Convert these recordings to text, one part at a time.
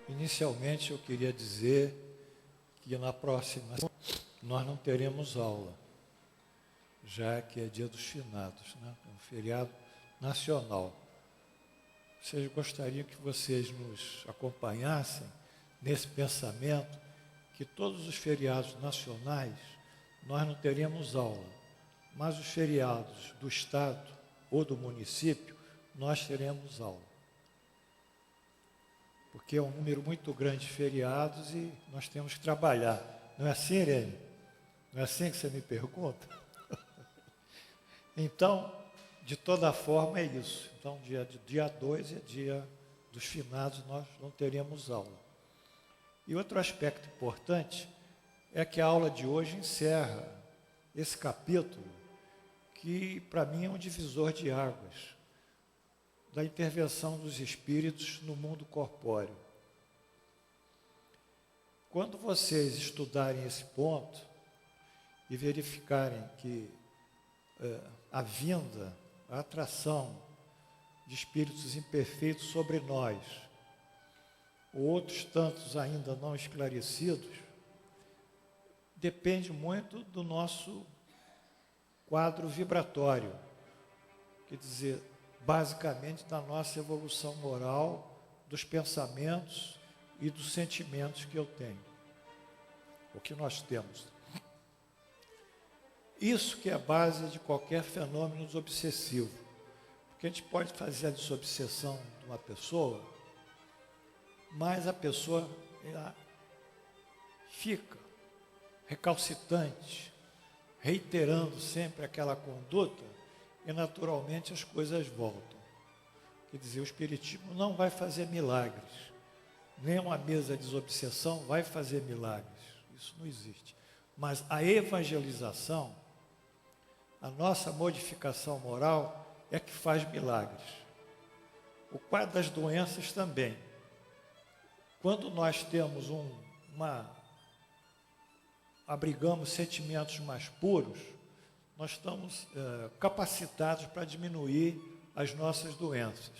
Inicialmente eu queria dizer que na próxima nós não teremos aula, já que é dia dos finados, né? É um feriado nacional. Vocês gostariam que vocês nos acompanhassem nesse pensamento que todos os feriados nacionais nós não teremos aula, mas os feriados do estado ou do município nós teremos aula. Porque é um número muito grande de feriados e nós temos que trabalhar. Não é assim, Irene? Não é assim que você me pergunta? Então, de toda forma, é isso. Então, dia 2 é dia dos finados, nós não teremos aula. E outro aspecto importante é que a aula de hoje encerra esse capítulo, que para mim é um divisor de águas, da intervenção dos espíritos no mundo corpóreo. Quando vocês estudarem esse ponto e verificarem que a vinda, a atração de espíritos imperfeitos sobre nós, ou outros tantos ainda não esclarecidos, depende muito do nosso quadro vibratório, quer dizer, basicamente da nossa evolução moral, dos pensamentos e dos sentimentos que eu tenho, o que nós temos. Isso que é a base de qualquer fenômeno obsessivo, porque a gente pode fazer a desobsessão de uma pessoa, mas a pessoa ela fica recalcitrante, reiterando sempre aquela conduta, e naturalmente as coisas voltam. Quer dizer, o Espiritismo não vai fazer milagres, nem uma mesa de desobsessão vai fazer milagres, isso não existe. Mas a evangelização, a nossa modificação moral é que faz milagres. O quadro das doenças também. Quando nós temos abrigamos sentimentos mais puros, nós estamos capacitados para diminuir as nossas doenças.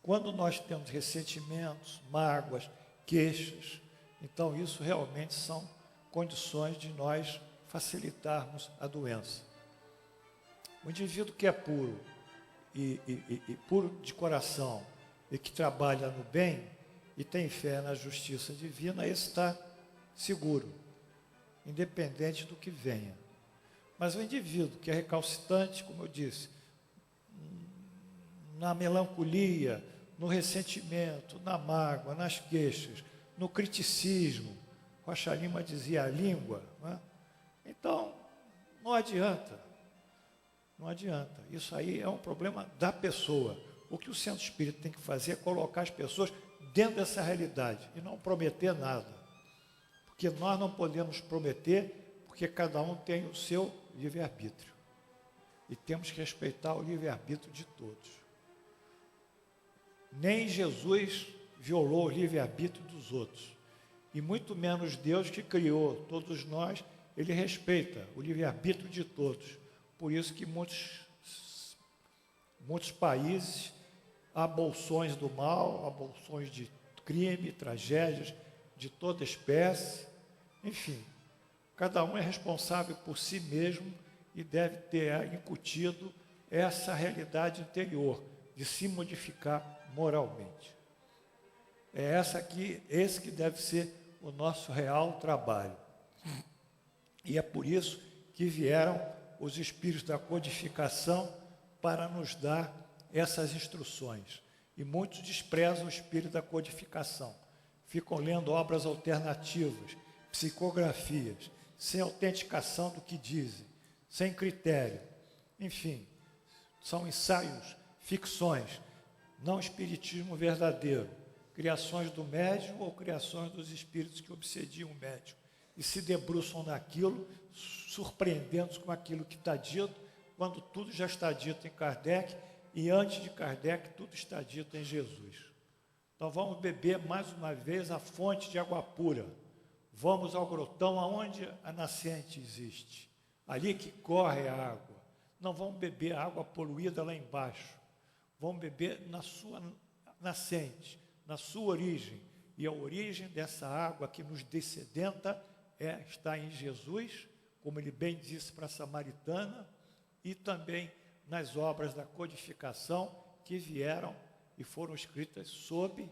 Quando nós temos ressentimentos, mágoas, queixas, então isso realmente são condições de nós facilitarmos a doença. O indivíduo que é puro e puro de coração e que trabalha no bem e tem fé na justiça divina, esse está seguro, independente do que venha. Mas o indivíduo que é recalcitrante, como eu disse, na melancolia, no ressentimento, na mágoa, nas queixas, no criticismo, Rocha Lima dizia a língua, não é? Então, não adianta. Não adianta. Isso aí é um problema da pessoa. O que o centro espírita tem que fazer é colocar as pessoas dentro dessa realidade e não prometer nada. Porque nós não podemos prometer, porque cada um tem o seu livre-arbítrio. E temos que respeitar o livre-arbítrio de todos. Nem Jesus violou o livre-arbítrio dos outros. E muito menos Deus, que criou todos nós, ele respeita o livre-arbítrio de todos. Por isso que muitos países há bolsões do mal, há bolsões de crime, tragédias de toda espécie. Enfim, cada um é responsável por si mesmo e deve ter incutido essa realidade interior de se modificar moralmente. É esse que deve ser o nosso real trabalho. E é por isso que vieram os espíritos da codificação para nos dar essas instruções. E muitos desprezam o espírito da codificação. Ficam lendo obras alternativas, psicografias, sem autenticação do que dizem, sem critério. Enfim, são ensaios, ficções, não espiritismo verdadeiro, criações do médium ou criações dos espíritos que obsediam o médium e se debruçam naquilo, surpreendendo-se com aquilo que está dito, quando tudo já está dito em Kardec, e antes de Kardec tudo está dito em Jesus. Então vamos beber mais uma vez a fonte de água pura. Vamos ao grotão aonde a nascente existe, ali que corre a água. Não vamos beber a água poluída lá embaixo. Vamos beber na sua nascente, na sua origem. E a origem dessa água que nos descedenta está em Jesus, como ele bem disse para a samaritana, e também nas obras da codificação que vieram e foram escritas sob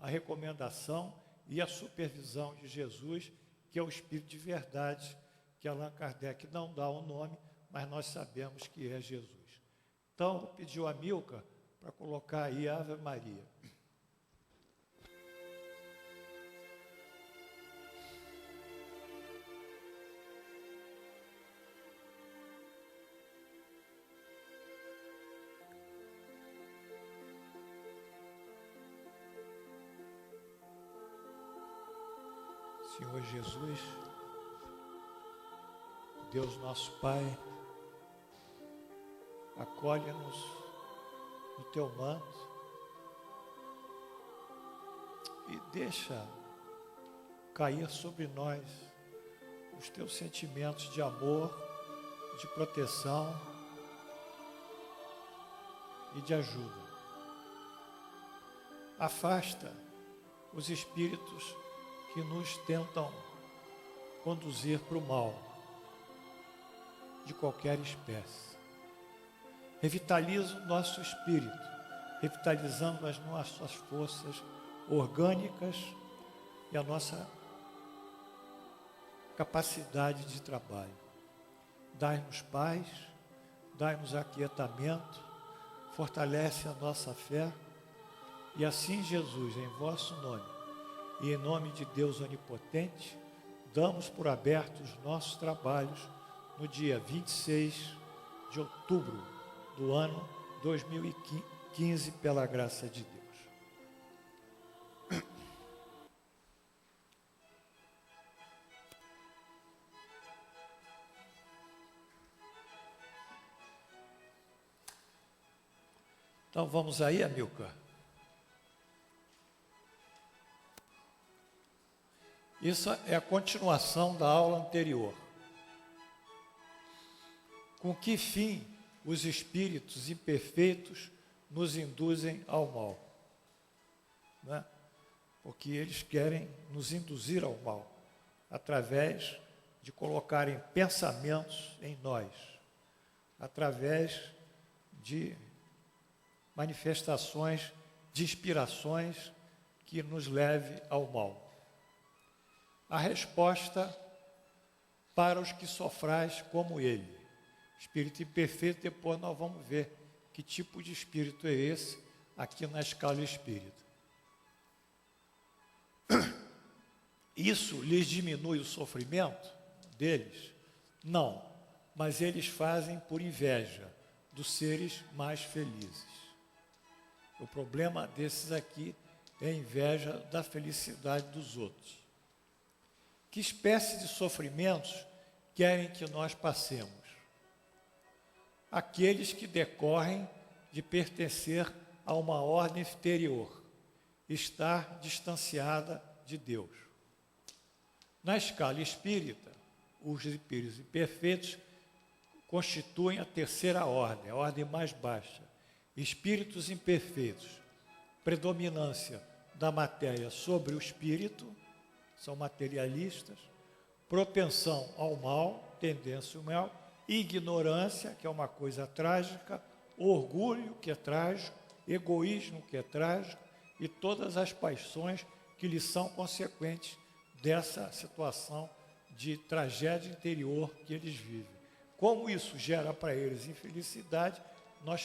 a recomendação e a supervisão de Jesus, que é o Espírito de verdade, que Allan Kardec não dá o nome, mas nós sabemos que é Jesus. Então, vou pedir ao Amilcar para colocar aí a Ave Maria. Senhor Jesus, Deus nosso Pai, acolhe-nos no teu manto e deixa cair sobre nós os teus sentimentos de amor, de proteção e de ajuda. Afasta os espíritos que nos tentam conduzir para o mal, de qualquer espécie. Revitaliza o nosso espírito, revitalizando as nossas forças orgânicas e a nossa capacidade de trabalho. Dai-nos paz, dai-nos aquietamento, fortalece a nossa fé, e assim, Jesus, em vosso nome, e em nome de Deus Onipotente, damos por abertos os nossos trabalhos no dia 26 de outubro do ano 2015, pela graça de Deus. Então vamos aí, Amilcar. Isso é a continuação da aula anterior. Com que fim os espíritos imperfeitos nos induzem ao mal? Né? Porque eles querem nos induzir ao mal, através de colocarem pensamentos em nós, através de manifestações, de inspirações que nos leve ao mal. A resposta para os que sofrais como ele. Espírito imperfeito, depois nós vamos ver que tipo de espírito é esse aqui na escala espírita. Isso lhes diminui o sofrimento deles? Não, mas eles fazem por inveja dos seres mais felizes. O problema desses aqui é a inveja da felicidade dos outros. Que espécie de sofrimentos querem que nós passemos? Aqueles que decorrem de pertencer a uma ordem exterior, estar distanciada de Deus. Na escala espírita, os espíritos imperfeitos constituem a terceira ordem, a ordem mais baixa. Espíritos imperfeitos, predominância da matéria sobre o espírito, são materialistas, propensão ao mal, tendência ao mal, ignorância, que é uma coisa trágica, orgulho, que é trágico, egoísmo, que é trágico, e todas as paixões que lhes são consequentes dessa situação de tragédia interior que eles vivem. Como isso gera para eles infelicidade,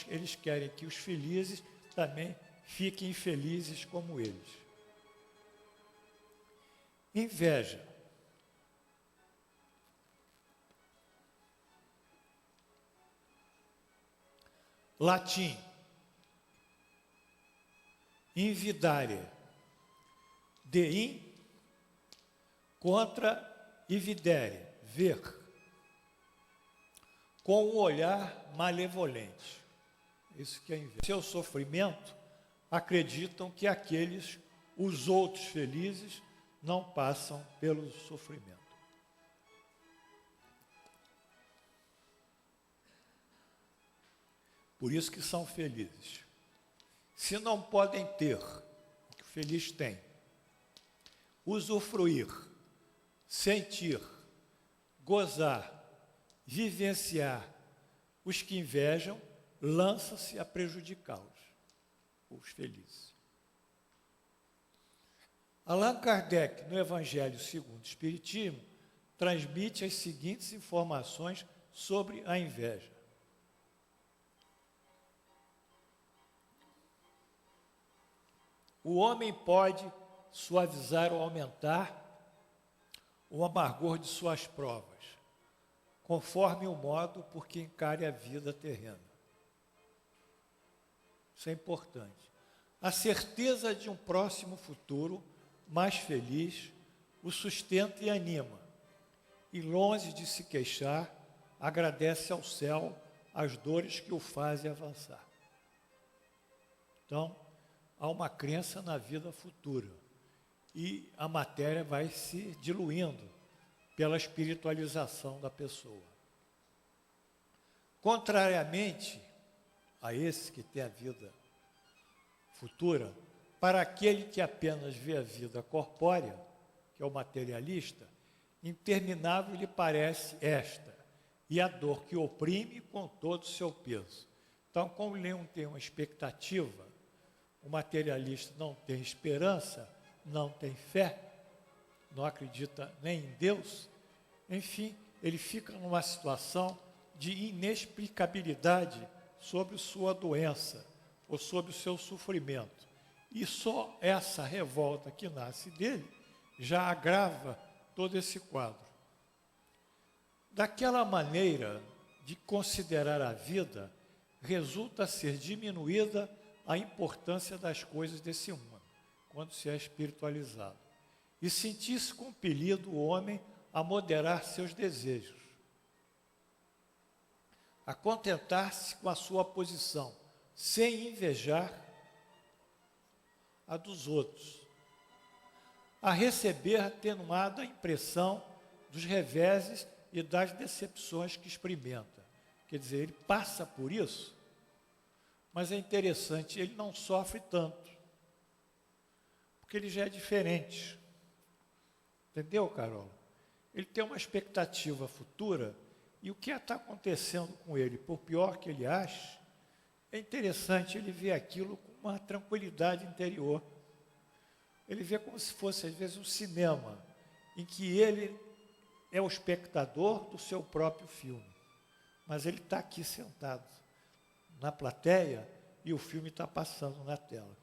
eles querem que os felizes também fiquem infelizes como eles. Inveja. Latim. Invidare. De in contra invidere, ver. Com um olhar malevolente. Isso que é inveja. Seu sofrimento, acreditam que os outros felizes, não passam pelo sofrimento. Por isso que são felizes. Se não podem ter o que feliz tem usufruir, sentir, gozar, vivenciar. Os que invejam lançam-se a prejudicá-los, os felizes. Allan Kardec, no Evangelho segundo o Espiritismo, transmite as seguintes informações sobre a inveja. O homem pode suavizar ou aumentar o amargor de suas provas, conforme o modo por que encare a vida terrena. Isso é importante. A certeza de um próximo futuro mais feliz o sustenta e anima, e longe de se queixar, agradece ao céu as dores que o fazem avançar. Então, há uma crença na vida futura, e a matéria vai se diluindo pela espiritualização da pessoa. Contrariamente a esse que tem a vida futura, para aquele que apenas vê a vida corpórea, que é o materialista, interminável lhe parece esta, e a dor que oprime com todo o seu peso. Então, como ele não tem uma expectativa, o materialista não tem esperança, não tem fé, não acredita nem em Deus, enfim, ele fica numa situação de inexplicabilidade sobre sua doença ou sobre o seu sofrimento. E só essa revolta que nasce dele já agrava todo esse quadro. Daquela maneira de considerar a vida, resulta ser diminuída a importância das coisas desse mundo, quando se é espiritualizado, e sentir-se compelido o homem a moderar seus desejos, a contentar-se com a sua posição, sem invejar a dos outros, a receber atenuada impressão dos reveses e das decepções que experimenta. Quer dizer, ele passa por isso, mas é interessante, ele não sofre tanto, porque ele já é diferente. Entendeu, Carol? Ele tem uma expectativa futura, e o que está acontecendo com ele, por pior que ele ache, é interessante ele ver aquilo com uma tranquilidade interior. Ele vê como se fosse, às vezes, um cinema, em que ele é o espectador do seu próprio filme. Mas ele está aqui sentado na plateia e o filme está passando na tela.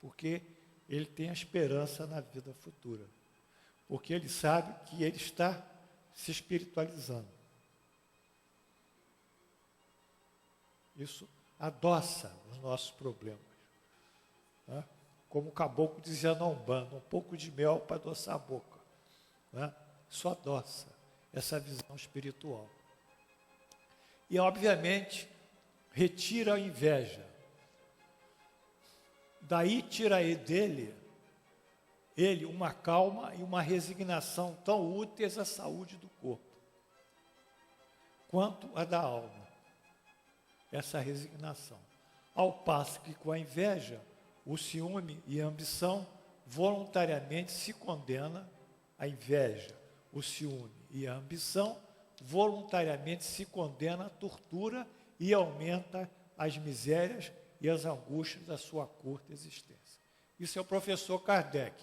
Porque ele tem a esperança na vida futura. Porque ele sabe que ele está se espiritualizando. Isso adoça os nossos problemas. Né? Como o caboclo dizia na Umbanda, um pouco de mel para adoçar a boca. Né? Isso adoça essa visão espiritual. E, obviamente, retira a inveja. Daí tira dele uma calma e uma resignação tão úteis à saúde do corpo, quanto a da alma. Essa resignação. Ao passo que com a inveja, o ciúme e a ambição voluntariamente se condena a inveja, o ciúme e a ambição voluntariamente se condena à tortura e aumenta as misérias e as angústias da sua curta existência. Isso é o professor Kardec,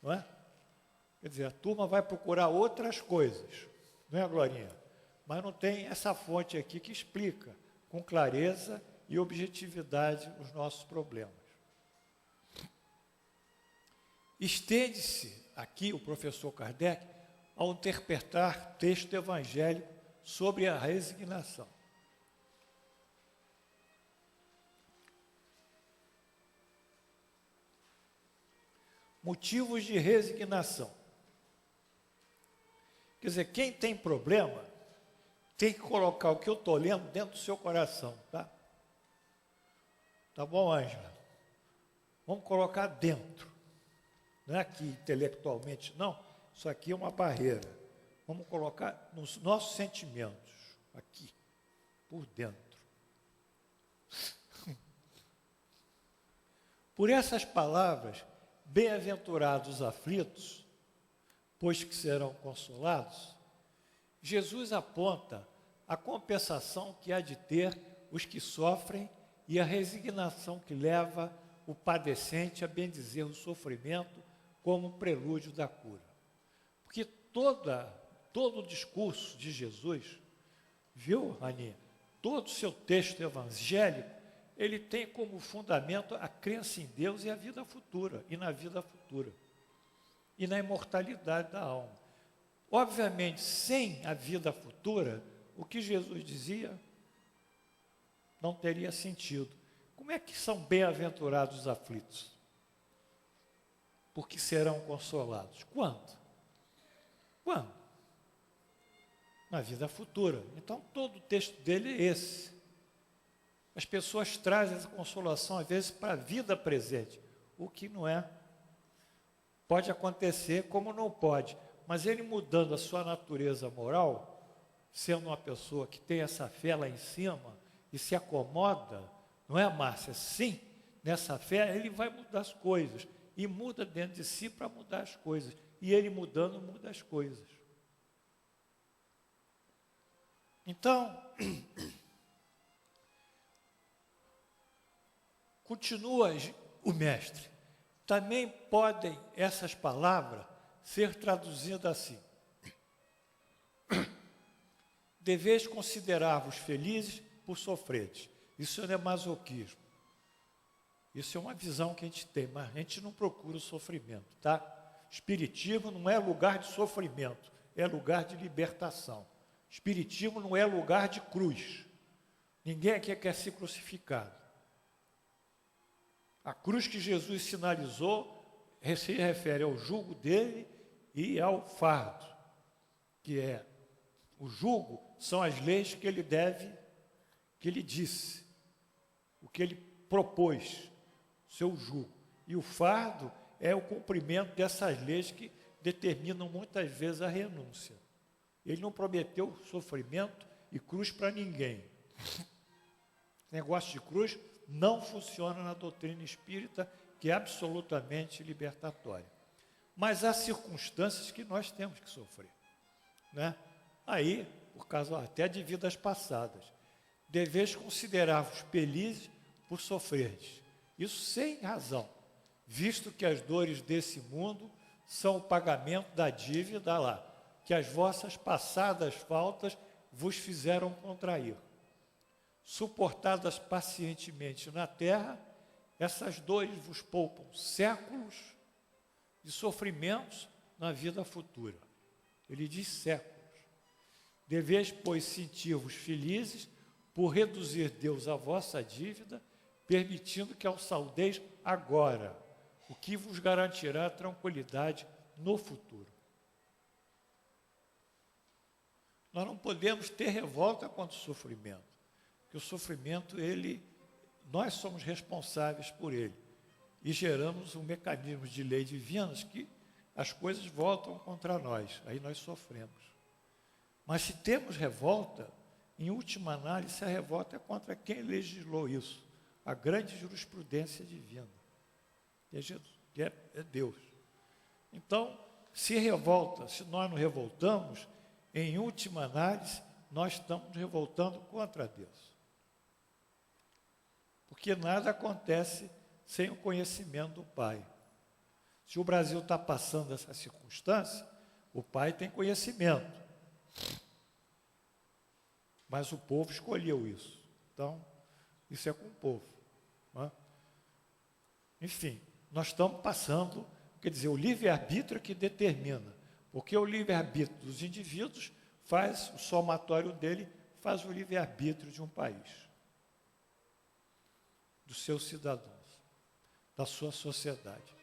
não é? Quer dizer, a turma vai procurar outras coisas, não é, Glorinha? Mas não tem essa fonte aqui que explica com clareza e objetividade os nossos problemas. Estende-se aqui o professor Kardec ao interpretar texto evangélico sobre a resignação. Motivos de resignação. Quer dizer, quem tem problema tem que colocar o que eu estou lendo dentro do seu coração, tá? Tá bom, Ângela? Vamos colocar dentro. Não é aqui intelectualmente, não. Isso aqui é uma barreira. Vamos colocar nos nossos sentimentos, aqui, por dentro. Por essas palavras, bem-aventurados os aflitos, pois que serão consolados, Jesus aponta a compensação que há de ter os que sofrem e a resignação que leva o padecente a bendizer o sofrimento como prelúdio da cura. Porque todo o discurso de Jesus, viu, Aninha? Todo o seu texto evangélico, ele tem como fundamento a crença em Deus e a vida futura, e na vida futura, e na imortalidade da alma. Obviamente, sem a vida futura, o que Jesus dizia não teria sentido. Como é que são bem-aventurados os aflitos? Porque serão consolados. Quando? Quando? Na vida futura. Então, todo o texto dele é esse. As pessoas trazem essa consolação, às vezes, para a vida presente, o que não é. Pode acontecer, como não pode. Mas ele mudando a sua natureza moral, sendo uma pessoa que tem essa fé lá em cima e se acomoda, não é, Márcia? Sim, nessa fé ele vai mudar as coisas. E muda dentro de si para mudar as coisas. E ele mudando, muda as coisas. Então, continua o mestre. Também podem essas palavras ser traduzidas assim: deveis considerar-vos felizes por sofreres. Isso não é masoquismo. Isso é uma visão que a gente tem, mas a gente não procura o sofrimento, tá? Espiritismo não é lugar de sofrimento, é lugar de libertação. Espiritismo não é lugar de cruz. Ninguém aqui quer ser crucificado. A cruz que Jesus sinalizou se refere ao jugo dele e ao fardo, que é o jugo são as leis que ele disse, o que ele propôs, seu jugo. E o fardo é o cumprimento dessas leis que determinam muitas vezes a renúncia. Ele não prometeu sofrimento e cruz para ninguém. O negócio de cruz não funciona na doutrina espírita, que é absolutamente libertatória. Mas há circunstâncias que nós temos que sofrer, né? Aí, por causa até de vidas passadas, deveis considerar-vos felizes por sofrerdes. Isso sem razão, visto que as dores desse mundo são o pagamento da dívida lá, que as vossas passadas faltas vos fizeram contrair. Suportadas pacientemente na terra, essas dores vos poupam séculos de sofrimentos na vida futura. Ele diz séculos. Deveis, pois, sentir-vos felizes por reduzir Deus a vossa dívida, permitindo que ao saldeis agora, o que vos garantirá tranquilidade no futuro. Nós não podemos ter revolta contra o sofrimento, porque o sofrimento, nós somos responsáveis por ele, e geramos um mecanismo de lei divinas que as coisas voltam contra nós, aí nós sofremos. Mas se temos revolta, em última análise, a revolta é contra quem legislou isso, a grande jurisprudência divina, que é Jesus, que é Deus. Então, se nós nos revoltamos, em última análise, nós estamos revoltando contra Deus. Porque nada acontece sem o conhecimento do Pai. Se o Brasil está passando essa circunstância, o Pai tem conhecimento. Mas o povo escolheu isso. Então, isso é com o povo. Né? Enfim, nós estamos passando, quer dizer, o livre-arbítrio que determina. Porque o livre-arbítrio dos indivíduos o somatório dele faz o livre-arbítrio de um país, dos seus cidadãos, da sua sociedade.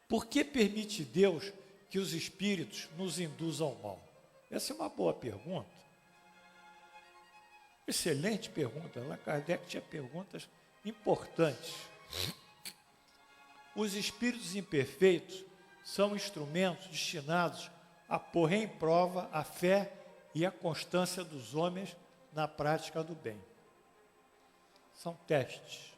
Por que permite Deus que os espíritos nos induzam ao mal? Essa é uma boa pergunta. Excelente pergunta. Allan Kardec tinha perguntas importantes. Os espíritos imperfeitos são instrumentos destinados a pôr em prova a fé e a constância dos homens na prática do bem. São testes.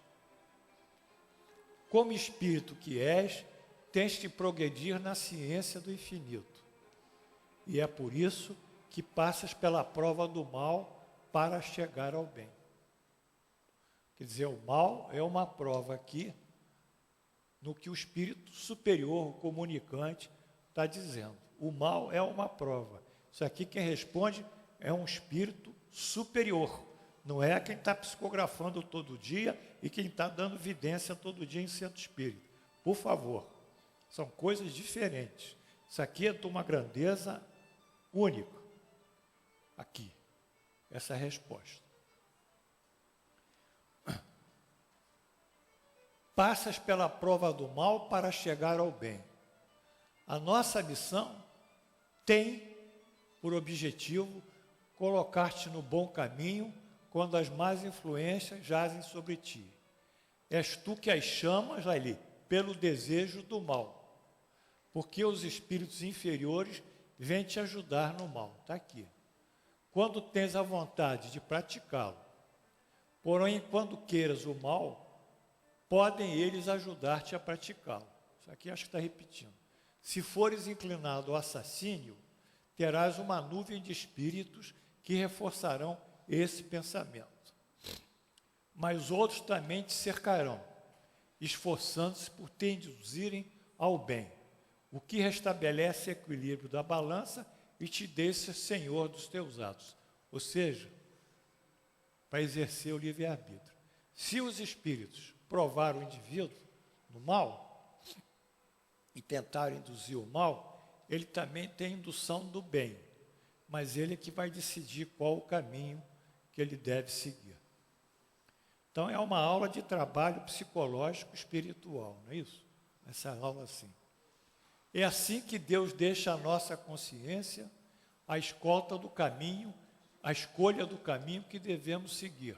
como espírito que és, tens de progredir na ciência do infinito. E é por isso que passas pela prova do mal para chegar ao bem. Quer dizer, o mal é uma prova aqui no que o espírito superior, o comunicante, está dizendo. O mal é uma prova. Isso aqui quem responde é um espírito superior. Não é quem está psicografando todo dia e quem está dando evidência todo dia em centro espírita. Por favor, são coisas diferentes. Isso aqui é de uma grandeza única. Aqui, essa é a resposta. Passas pela prova do mal para chegar ao bem. A nossa missão tem por objetivo colocar-te no bom caminho quando as más influências jazem sobre ti. És tu que as chamas ali pelo desejo do mal, porque os espíritos inferiores vêm te ajudar no mal. Está aqui. Quando tens a vontade de praticá-lo, porém, quando queiras o mal, podem eles ajudar-te a praticá-lo. Isso aqui acho que está repetindo. Se fores inclinado ao assassínio, terás uma nuvem de espíritos que reforçarão esse pensamento. Mas outros também te cercarão, esforçando-se por te induzirem ao bem, o que restabelece o equilíbrio da balança e te deixa senhor dos teus atos. Ou seja, para exercer o livre-arbítrio. Se os espíritos provaram o indivíduo no mal e tentaram induzir o mal, ele também tem indução do bem, mas ele é que vai decidir qual o caminho que ele deve seguir. Então é uma aula de trabalho psicológico espiritual, não é isso? Essa aula assim. É assim que Deus deixa a nossa consciência a escolta do caminho, a escolha do caminho que devemos seguir.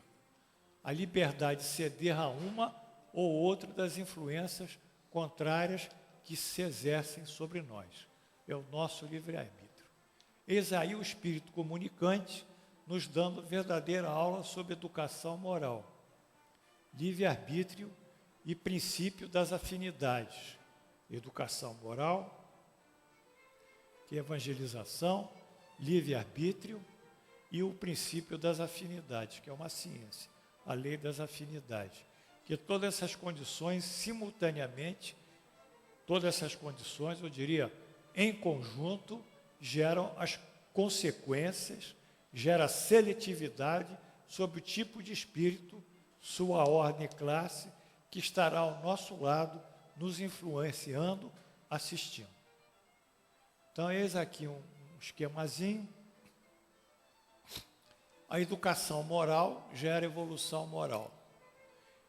A liberdade de ceder a uma ou outra das influências contrárias que se exercem sobre nós. É o nosso livre-arbítrio. Eis aí o Espírito comunicante nos dando verdadeira aula sobre educação moral, livre-arbítrio e princípio das afinidades. Educação moral, que é evangelização, livre-arbítrio e o princípio das afinidades, que é uma ciência, a lei das afinidades. Que todas essas condições simultaneamente, todas essas condições, eu diria, em conjunto, geram as consequências, gera seletividade sobre o tipo de espírito, sua ordem e classe, que estará ao nosso lado, nos influenciando, assistindo. Então, eis aqui um esquemazinho. A educação moral gera evolução moral.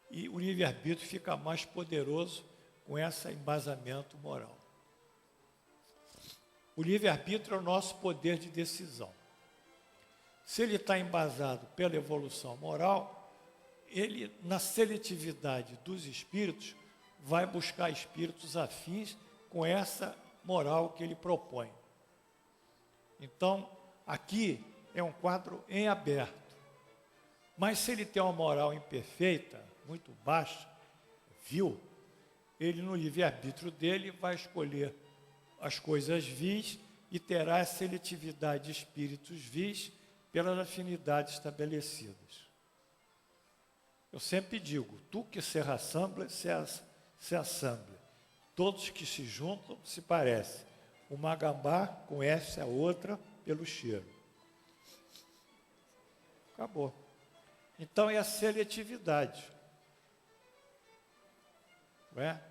E o livre-arbítrio fica mais poderoso com esse embasamento moral. O livre-arbítrio é o nosso poder de decisão. Se ele está embasado pela evolução moral, ele, na seletividade dos espíritos, vai buscar espíritos afins com essa moral que ele propõe. Então, aqui é um quadro em aberto. Mas se ele tem uma moral imperfeita, muito baixa, vil, ele no livre-arbítrio dele vai escolher as coisas vis e terá a seletividade de espíritos vis pelas afinidades estabelecidas. Eu sempre digo, tu que se rassembla, se assembla. Todos que se juntam se parecem. Uma gambá conhece a outra pelo cheiro. Acabou. Então é a seletividade. Não é?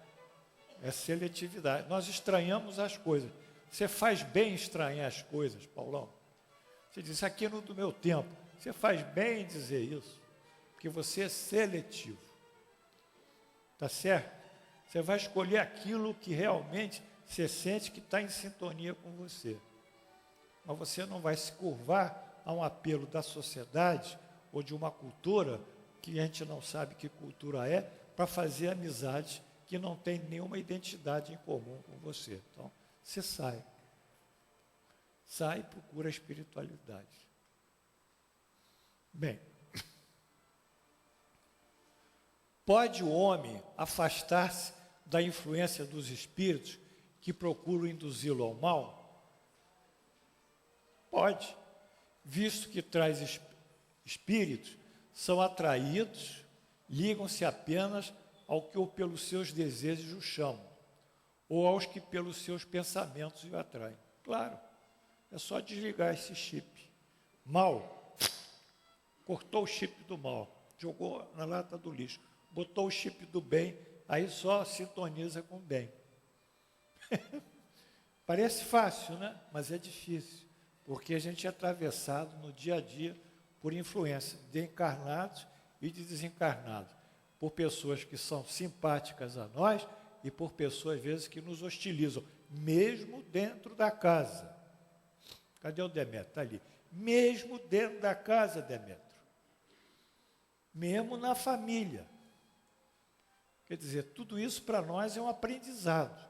É seletividade. Nós estranhamos as coisas. Você faz bem estranhar as coisas, Paulão. Você diz, aqui no do meu tempo. Você faz bem em dizer isso, porque você é seletivo. Tá certo? Você vai escolher aquilo que realmente você sente que está em sintonia com você. Mas você não vai se curvar a um apelo da sociedade ou de uma cultura, que a gente não sabe que cultura é, para fazer amizades que não tem nenhuma identidade em comum com você. Então, você sai. Sai e procura a espiritualidade. Bem, Pode o homem afastar-se da influência dos espíritos que procuram induzi-lo ao mal? Pode, visto que tais espíritos são atraídos, ligam-se apenas ao que pelos seus desejos o chamam, ou aos que pelos seus pensamentos o atraem. Claro, é só desligar esse chip. Mal, cortou o chip do mal, jogou na lata do lixo, botou o chip do bem, aí só sintoniza com o bem. Parece fácil, né? Mas é difícil, porque a gente é atravessado no dia a dia por influência de encarnados e de desencarnados, por pessoas que são simpáticas a nós e por pessoas, às vezes, que nos hostilizam, mesmo dentro da casa. Cadê o Demétrio? Está ali. Mesmo dentro da casa, Demétrio. Mesmo na família. Quer dizer, tudo isso para nós é um aprendizado.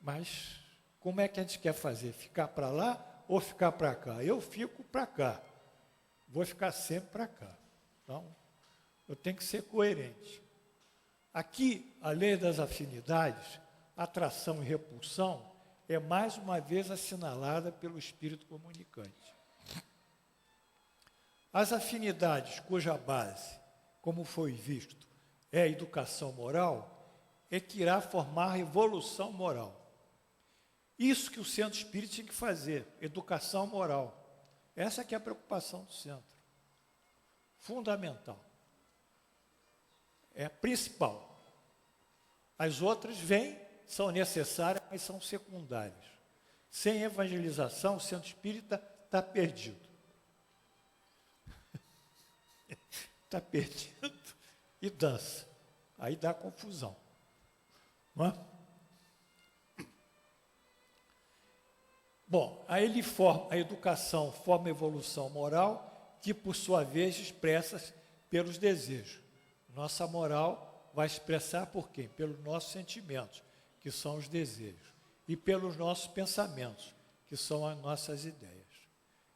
Mas como é que a gente quer fazer? Ficar para lá ou ficar para cá? Eu fico para cá. Vou ficar sempre para cá. Então, eu tenho que ser coerente. Aqui, a lei das afinidades, atração e repulsão, é mais uma vez assinalada pelo espírito comunicante. As afinidades cuja base, como foi visto, é a educação moral, é que irá formar a revolução moral. Isso que o centro espírita tinha que fazer, educação moral. Essa que é a preocupação do centro. Fundamental. É a principal. As outras vêm, são necessárias, mas são secundárias. Sem evangelização, o centro espírita está perdido. Está perdido e dança. Aí dá confusão. Não é? Bom, aí ele forma, a educação forma a evolução moral, que por sua vez expressa pelos desejos. Nossa moral vai expressar por quê? Pelos nossos sentimentos, que são os desejos, e pelos nossos pensamentos, que são as nossas ideias.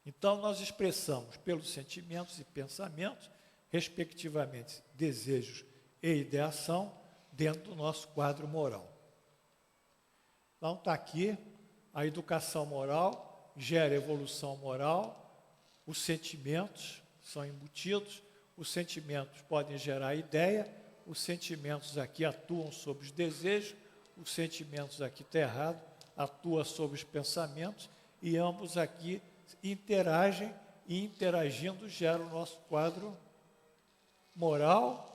Então, nós expressamos pelos sentimentos e pensamentos, respectivamente, desejos e ideação, dentro do nosso quadro moral. Então, está aqui, a educação moral gera evolução moral, os sentimentos são embutidos, os sentimentos podem gerar ideia, os sentimentos aqui atuam sobre os desejos, os sentimentos aqui está errado, atua sobre os pensamentos, e ambos aqui interagem, e interagindo gera o nosso quadro moral,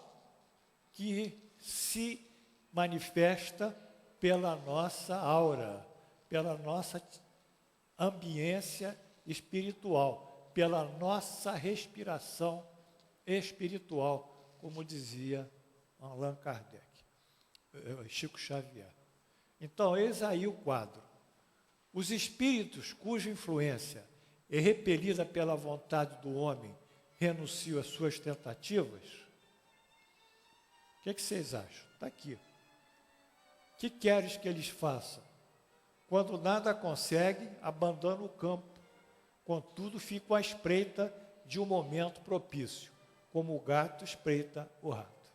que se manifesta pela nossa aura, pela nossa ambiência espiritual, pela nossa respiração espiritual, como dizia Allan Kardec, Chico Xavier. Então, eis aí o quadro. Os espíritos cuja influência é repelida pela vontade do homem renunciam às suas tentativas? O que vocês acham? Está aqui. O que queres que eles façam? Quando nada conseguem, abandonam o campo. Contudo, ficam à espreita de um momento propício, como o gato espreita o rato.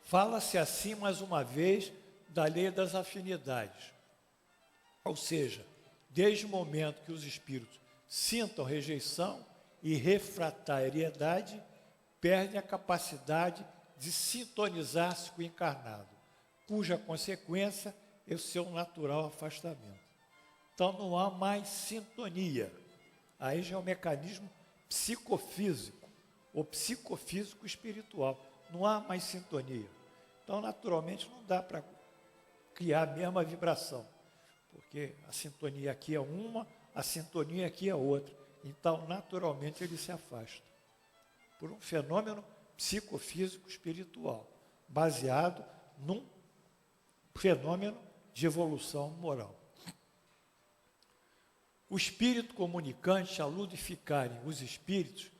Fala-se assim, mais uma vez, da lei das afinidades. Ou seja, desde o momento que os espíritos sintam rejeição e refratariedade, perdem a capacidade de sintonizar-se com o encarnado, cuja consequência é o seu natural afastamento. Então não há mais sintonia. Aí já é um mecanismo psicofísico, ou psicofísico espiritual. Não há mais sintonia. Então, naturalmente, não dá para criar a mesma vibração, porque a sintonia aqui é uma, a sintonia aqui é outra. Então, naturalmente, ele se afasta. Por um fenômeno psicofísico espiritual, baseado num fenômeno de evolução moral. O espírito comunicante a ludificarem os espíritos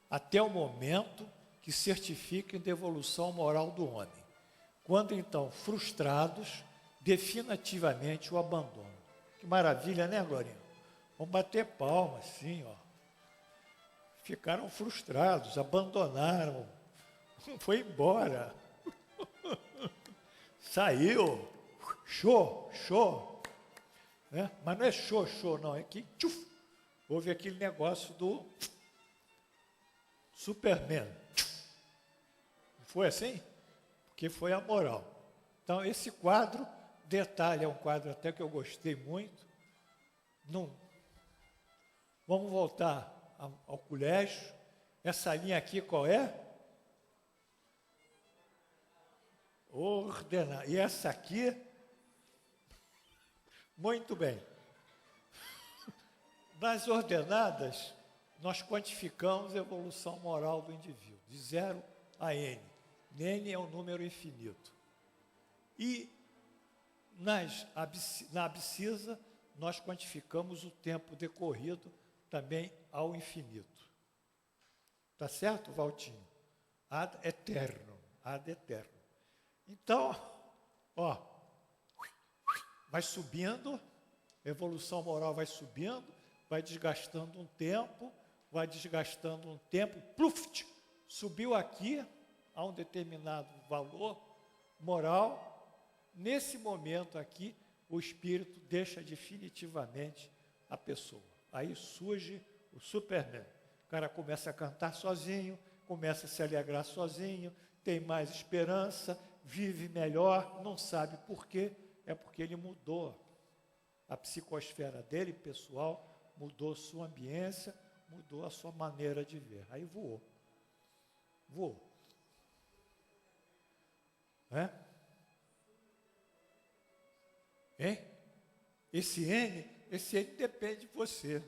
até o momento que certifiquem da evolução moral do homem, quando então frustrados, definitivamente o abandonam. Que maravilha, né, Glorinha? Vamos bater palmas, sim, ó. ficaram frustrados, abandonaram, foi embora, saiu, show, né? Mas não é show, não, é que tchuf, houve aquele negócio do Superman. Não foi assim? Porque foi a moral. Então, esse quadro, detalhe, é um quadro até que eu gostei muito. Não. Vamos voltar ao colégio. Essa linha aqui qual é? Ordenar. E essa aqui? Muito bem. Nas ordenadas, nós quantificamos a evolução moral do indivíduo, de 0 a N. N é um número infinito. E na abscissa, nós quantificamos o tempo decorrido também ao infinito. Tá certo, Valtinho? Ad eterno. Então, ó, vai subindo, a evolução moral vai subindo, vai desgastando um tempo, pluft, subiu aqui a um determinado valor moral. Nesse momento aqui, o espírito deixa definitivamente a pessoa. Aí surge o Superman. O cara começa a cantar sozinho, começa a se alegrar sozinho, tem mais esperança, vive melhor, não sabe por quê, é porque ele mudou a psicosfera dele, pessoal, mudou sua ambiência, mudou a sua maneira de ver. Aí voou. Hein? Esse N depende de você,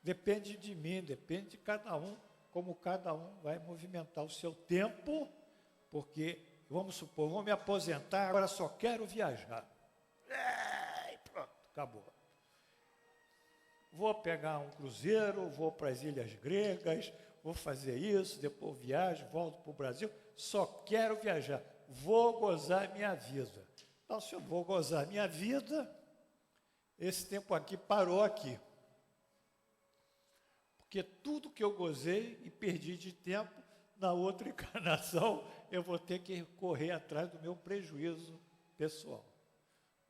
depende de mim, depende de cada um, como cada um vai movimentar o seu tempo, porque, vamos supor, vou me aposentar, agora só quero viajar. E pronto, acabou. Vou pegar um cruzeiro, vou para as ilhas gregas, vou fazer isso, depois viajo, volto para o Brasil, só quero viajar, vou gozar minha vida. Então, se eu vou gozar minha vida, esse tempo aqui parou aqui. Porque tudo que eu gozei e perdi de tempo, na outra encarnação, eu vou ter que correr atrás do meu prejuízo pessoal.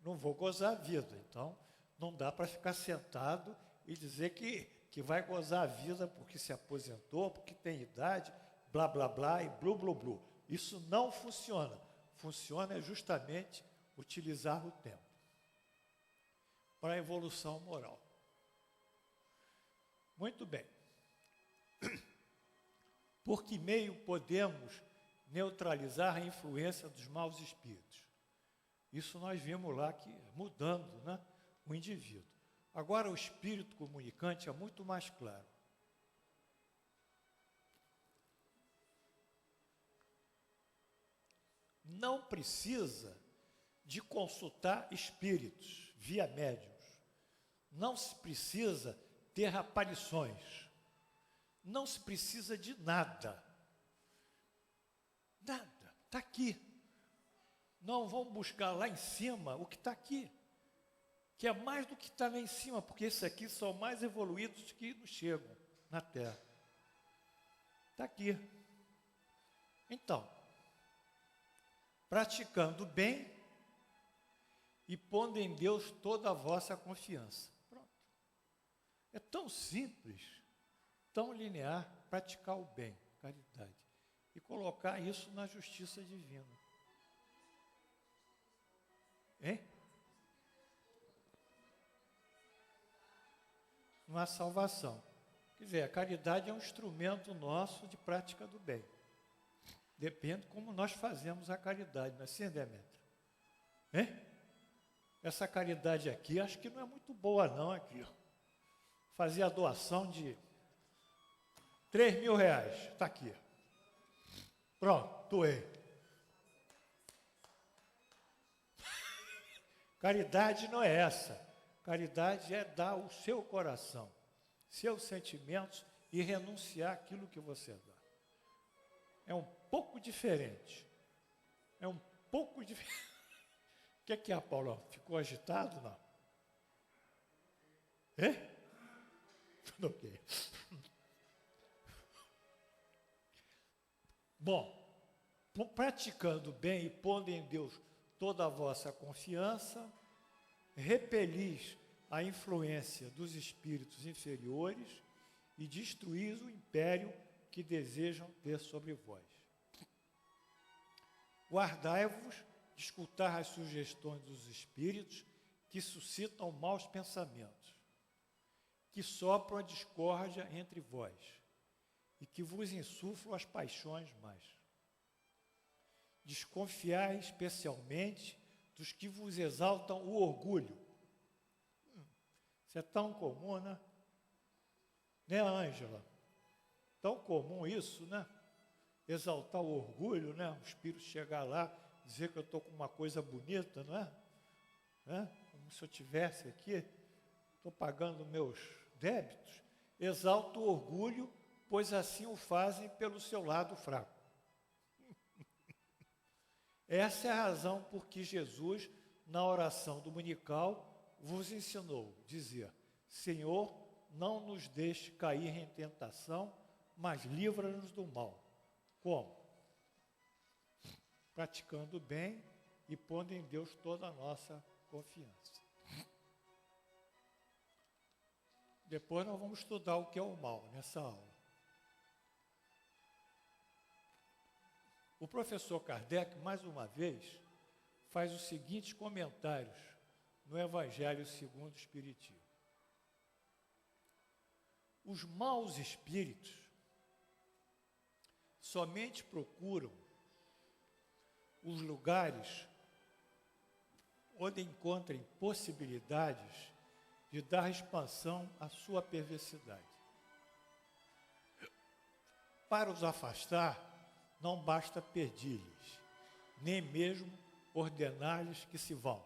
Não vou gozar a vida. Então, não dá para ficar sentado e dizer que vai gozar a vida porque se aposentou, porque tem idade, blá, blá, blá e blu, blu, blu. Isso não funciona. Funciona justamente utilizar o tempo para a evolução moral. Muito bem. Por que meio podemos neutralizar a influência dos maus espíritos? Isso nós vimos lá que mudando, né, o indivíduo. Agora o espírito comunicante é muito mais claro. Não precisa de consultar espíritos via médiuns. Não se precisa ter aparições. Não se precisa de nada. Nada. Está aqui. Não vão buscar lá em cima o que está aqui. Que é mais do que está lá em cima, porque esses aqui são mais evoluídos que nos chegam na Terra. Está aqui. Então, praticando bem e pondo em Deus toda a vossa confiança. Pronto. É tão simples, tão linear, praticar o bem, caridade, e colocar isso na justiça divina. Hein? Na salvação. Quer dizer, a caridade é um instrumento nosso de prática do bem. Depende como nós fazemos a caridade, não é assim, Demétrio? Hein? Essa caridade aqui, acho que não é muito boa não, aqui. Ó. Fazer a doação de 3.000 reais, está aqui. Pronto, doei. Caridade não é essa. Caridade é dar o seu coração, seus sentimentos e renunciar àquilo que você dá. É um pouco diferente. É um pouco diferente. O que é, Paulão? Ficou agitado, não? Tudo ok. Bom, praticando bem e pondo em Deus toda a vossa confiança, repelis a influência dos espíritos inferiores e destruís o império que desejam ter sobre vós. Guardai-vos de escutar as sugestões dos espíritos que suscitam maus pensamentos, que sopram a discórdia entre vós e que vos insuflam as paixões mais. Desconfiai especialmente dos que vos exaltam o orgulho. Isso é tão comum, né? Né, Ângela? Tão comum isso, né? Exaltar o orgulho, né? O espírito chegar lá, dizer que eu estou com uma coisa bonita, não é? Como se eu tivesse aqui, estou pagando meus débitos. Exalta o orgulho, pois assim o fazem pelo seu lado fraco. Essa é a razão por que Jesus, na oração dominical, vos ensinou, dizia: Senhor, não nos deixe cair em tentação, mas livra-nos do mal. Como? Praticando bem e pondo em Deus toda a nossa confiança. Depois nós vamos estudar o que é o mal nessa aula. O professor Kardec, mais uma vez, faz os seguintes comentários no Evangelho segundo o Espiritismo. Os maus espíritos somente procuram os lugares onde encontrem possibilidades de dar expansão à sua perversidade. Para os afastar, não basta pedir-lhes, nem mesmo ordenar-lhes que se vão.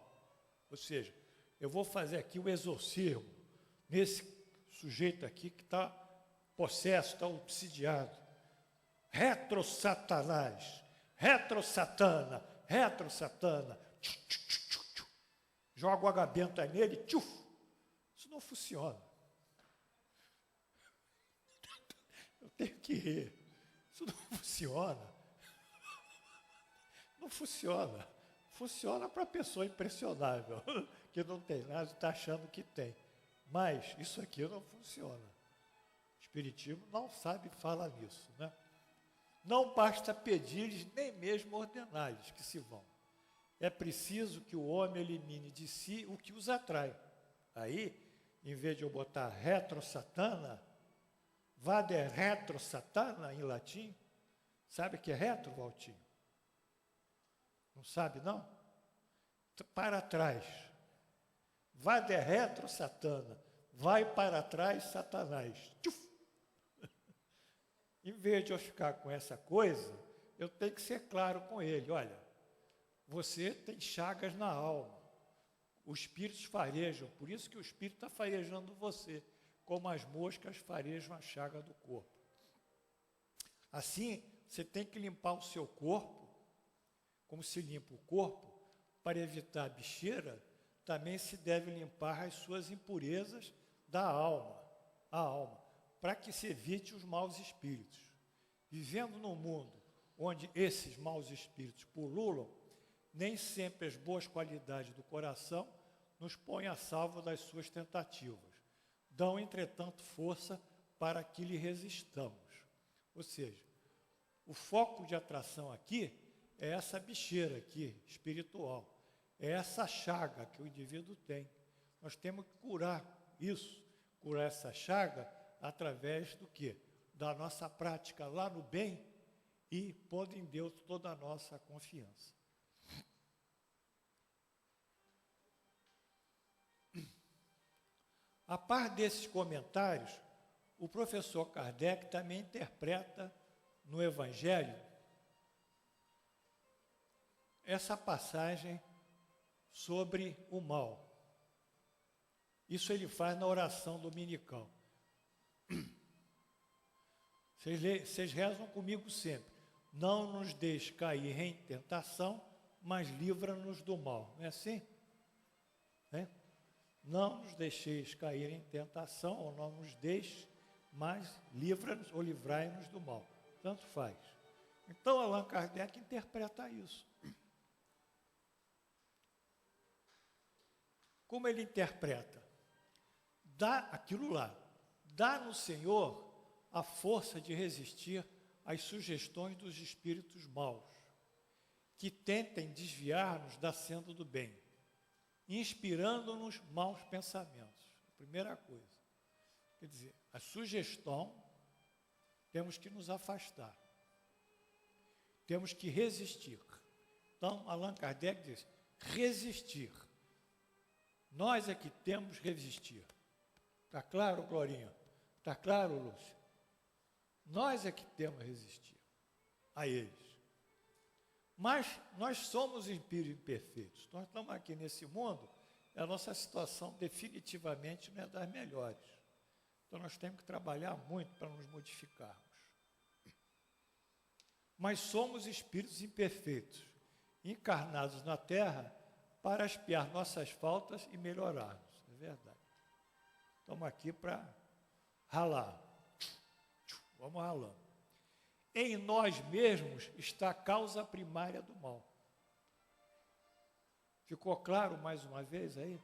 Ou seja, eu vou fazer aqui o exorcismo nesse sujeito aqui que está possesso, está obsidiado. Retro-satanás, retro-satana, retro-satana. Joga o água benta nele, tchuf. Isso não funciona. Eu tenho que rir. Isso não funciona. Não funciona. Funciona para a pessoa impressionável, que não tem nada e está achando que tem. Mas isso aqui não funciona. O Espiritismo não sabe falar nisso, né? Não basta pedir-lhes, nem mesmo ordenar-lhes que se vão. É preciso que o homem elimine de si o que os atrai. Aí, em vez de eu botar retro-satana, vade retro-satana em latim, sabe o que é retro, Valtinho? Não sabe, não? Para trás. Vade retro-satana, vai para trás, Satanás. Tchuf! Em vez de eu ficar com essa coisa, eu tenho que ser claro com ele. Olha, você tem chagas na alma. Os espíritos farejam, por isso que o espírito está farejando você, como as moscas farejam a chaga do corpo. Assim, você tem que limpar o seu corpo, como se limpa o corpo, para evitar a bicheira, também se deve limpar as suas impurezas da alma, a alma, para que se evite os maus espíritos. Vivendo num mundo onde esses maus espíritos pululam, nem sempre as boas qualidades do coração nos põem a salvo das suas tentativas. Dão, entretanto, força para que lhe resistamos. Ou seja, o foco de atração aqui é essa bicheira aqui, espiritual. É essa chaga que o indivíduo tem. Nós temos que curar isso, curar essa chaga através do quê? Da nossa prática lá no bem e pondo em Deus toda a nossa confiança. A par desses comentários, o professor Kardec também interpreta no Evangelho essa passagem sobre o mal. Isso ele faz na oração dominical. Vocês rezam comigo sempre. Não nos deixe cair em tentação, mas livra-nos do mal. Não é assim? Não nos deixeis cair em tentação, ou não nos deixe, mas livra-nos ou livrai-nos do mal. Tanto faz. Então, Allan Kardec interpreta isso. Como ele interpreta? Dá aquilo lá, dá no Senhor a força de resistir às sugestões dos espíritos maus, que tentem desviar-nos da senda do bem, inspirando-nos maus pensamentos. Primeira coisa. Quer dizer, a sugestão, temos que nos afastar. Temos que resistir. Então, Allan Kardec diz, resistir. Nós é que temos que resistir. Está claro, Glorinha? Está claro, Lúcia? Nós é que temos que resistir a eles. Mas nós somos espíritos imperfeitos. Nós estamos aqui nesse mundo, a nossa situação definitivamente não é das melhores. Então nós temos que trabalhar muito para nos modificarmos. Mas somos espíritos imperfeitos, encarnados na Terra para expiar nossas faltas e melhorarmos. É verdade. Estamos aqui para ralar. Vamos ralando. Em nós mesmos está a causa primária do mal. Ficou claro mais uma vez aí?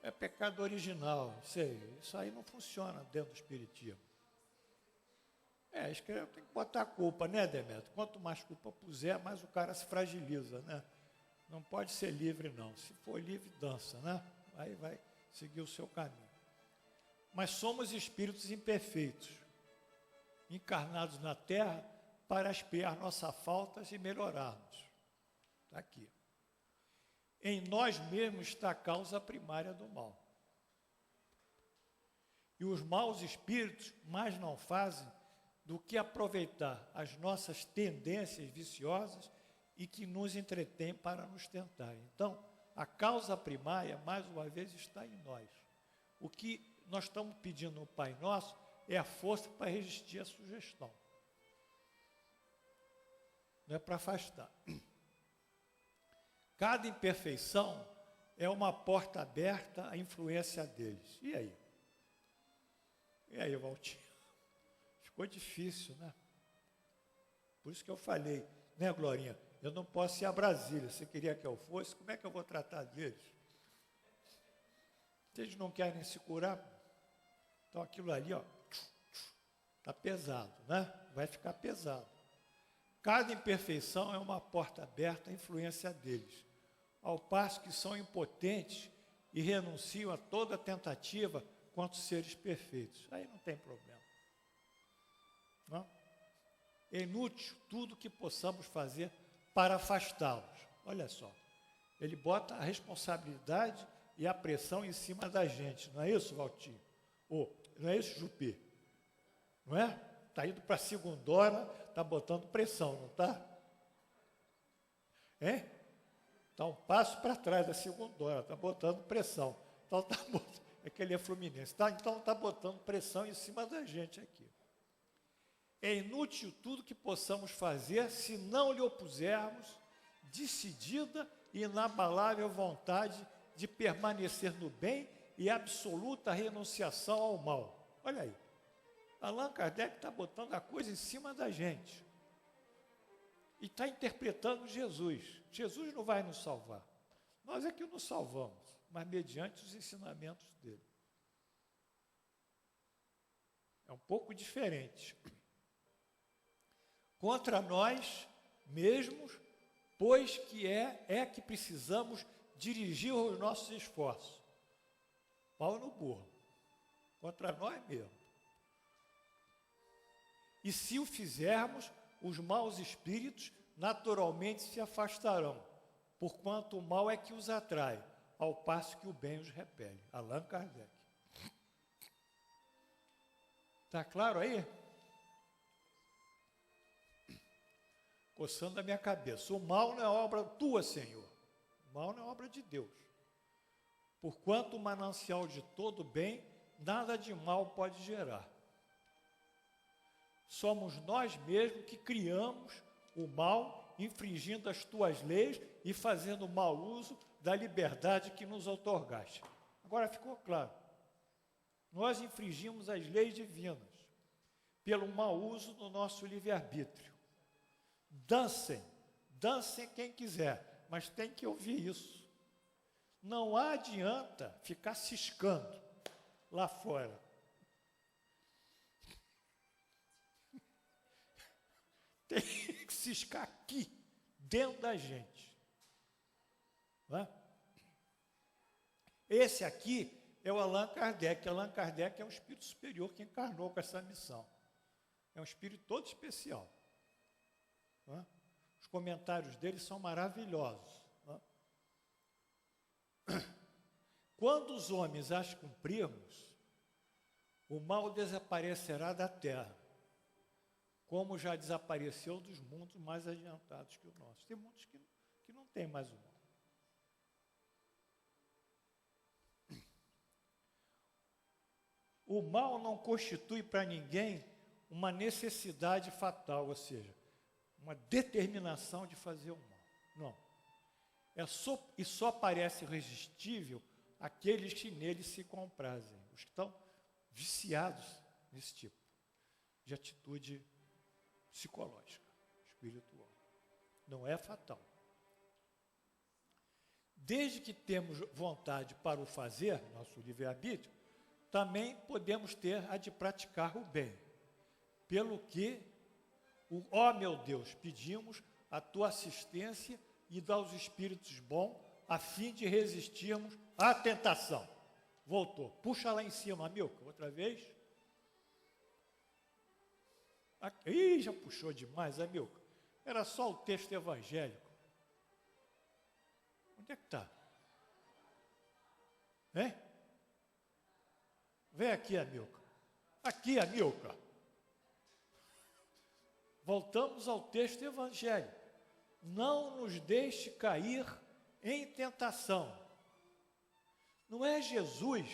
É pecado original, sei. Isso aí não funciona dentro do espiritismo. Isso que tem que botar a culpa, né, Demetrio? Quanto mais culpa puser, mais o cara se fragiliza, né? Não pode ser livre, não. Se for livre, dança, né? Aí vai seguir o seu caminho. Mas somos espíritos imperfeitos, encarnados na Terra para expiar nossas faltas e melhorarmos. Está aqui. Em nós mesmos está a causa primária do mal. E os maus espíritos mais não fazem do que aproveitar as nossas tendências viciosas e que nos entretêm para nos tentar. Então, a causa primária, mais uma vez, está em nós. O que nós estamos pedindo no Pai Nosso é a força para resistir à sugestão. Não é para afastar. Cada imperfeição é uma porta aberta à influência deles. E aí? E aí, Valtinho? Ficou difícil, né? Por isso que eu falei, né, Glorinha? Eu não posso ir a Brasília. Você queria que eu fosse? Como é que eu vou tratar deles? Eles não querem se curar? Então aquilo ali, ó, está pesado, né? Vai ficar pesado. Cada imperfeição é uma porta aberta à influência deles, ao passo que são impotentes e renunciam a toda tentativa contra os seres perfeitos. Aí não tem problema. Não? É inútil tudo que possamos fazer para afastá-los. Olha só, ele bota a responsabilidade e a pressão em cima da gente. Não é isso, Valtinho? Não é isso, Jupi? Não é? Está indo para a segundona, está botando pressão, não está? Está um passo para trás da segundona, está botando pressão. Então, é que ele é fluminense. Então está botando pressão em cima da gente aqui. É inútil tudo que possamos fazer se não lhe opusermos decidida e inabalável vontade de permanecer no bem e absoluta renunciação ao mal. Olha aí. Allan Kardec está botando a coisa em cima da gente. E está interpretando Jesus. Jesus não vai nos salvar. Nós é que nos salvamos, mas mediante os ensinamentos dele. É um pouco diferente. Contra nós mesmos, pois que é que precisamos dirigir os nossos esforços. Pau no burro. Contra nós mesmos. E se o fizermos, os maus espíritos naturalmente se afastarão, porquanto o mal é que os atrai, ao passo que o bem os repele. Allan Kardec. Está claro aí? Coçando a minha cabeça. O mal não é obra tua, Senhor. O mal não é obra de Deus. Porquanto o manancial de todo bem, nada de mal pode gerar. Somos nós mesmos que criamos o mal, infringindo as tuas leis e fazendo mau uso da liberdade que nos outorgaste. Agora ficou claro. nós infringimos as leis divinas pelo mau uso do nosso livre-arbítrio. Dancem quem quiser, mas tem que ouvir isso. Não adianta ficar ciscando lá fora. Tem que ciscar aqui, dentro da gente. Não é? Esse aqui é o Allan Kardec. Allan Kardec é um espírito superior que encarnou com essa missão. É um espírito todo especial. Não é? Os comentários dele são maravilhosos. Não é? Quando os homens as cumprirmos, o mal desaparecerá da terra, como já desapareceu dos mundos mais adiantados que o nosso. Tem mundos que não tem mais o mal. O mal não constitui para ninguém uma necessidade fatal, ou seja, uma determinação de fazer o mal. Não. E só parece irresistível aqueles que nele se comprazem, os que estão viciados nesse tipo de atitude psicológica, espiritual. Não é fatal. Desde que temos vontade para o fazer, nosso livre-arbítrio, também podemos ter a de praticar o bem. Pelo que, ó meu Deus, pedimos a tua assistência e dá aos espíritos bons, a fim de resistirmos à tentação. Voltou. Puxa lá em cima, Milka, outra vez. Ih, já puxou demais, Milka. Era só o texto evangélico. Onde é que está? Hein? Vem aqui, Amilcar. Aqui, Amilcar. Voltamos ao texto evangélico. Não nos deixe cair em tentação. Não é Jesus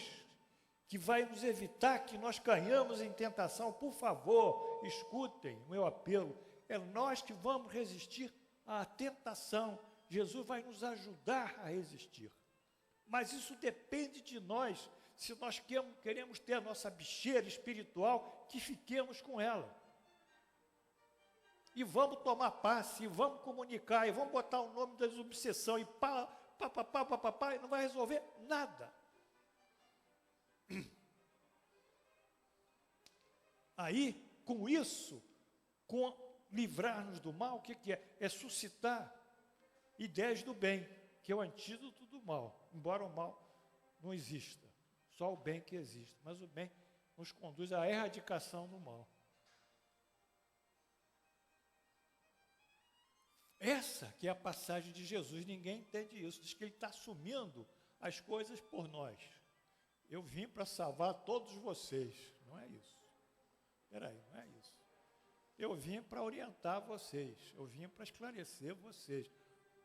que vai nos evitar que nós caiamos em tentação. Por favor, escutem o meu apelo. É nós que vamos resistir à tentação. Jesus vai nos ajudar a resistir. Mas isso depende de nós. Se nós queremos ter a nossa bicheira espiritual, que fiquemos com ela. E vamos tomar passe, e vamos comunicar, e vamos botar o nome da desobsessão, e e não vai resolver nada. Aí, com isso, com livrar-nos do mal, o que é? É suscitar ideias do bem, que é o antídoto do mal, embora o mal não exista, só o bem que existe, mas o bem nos conduz à erradicação do mal. Essa que é a passagem de Jesus, ninguém entende isso, diz que ele está assumindo as coisas por nós. Eu vim para salvar todos vocês, não é isso. Espera aí, não é isso. Eu vim para orientar vocês, eu vim para esclarecer vocês.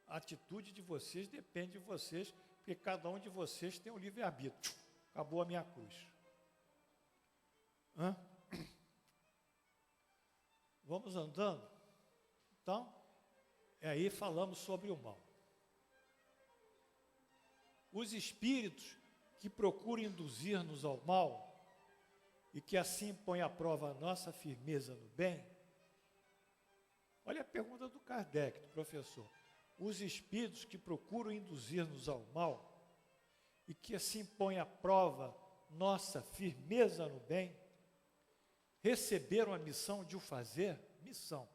A atitude de vocês depende de vocês, porque cada um de vocês tem um livre-arbítrio. Acabou a minha cruz. Vamos andando? Então, aí falamos sobre o mal. Os espíritos que procuram induzir-nos ao mal e que assim põem à prova a nossa firmeza no bem. Olha a pergunta do Kardec, do professor. Os espíritos que procuram induzir-nos ao mal e que assim põem à prova nossa firmeza no bem, receberam a missão de o fazer? Missão.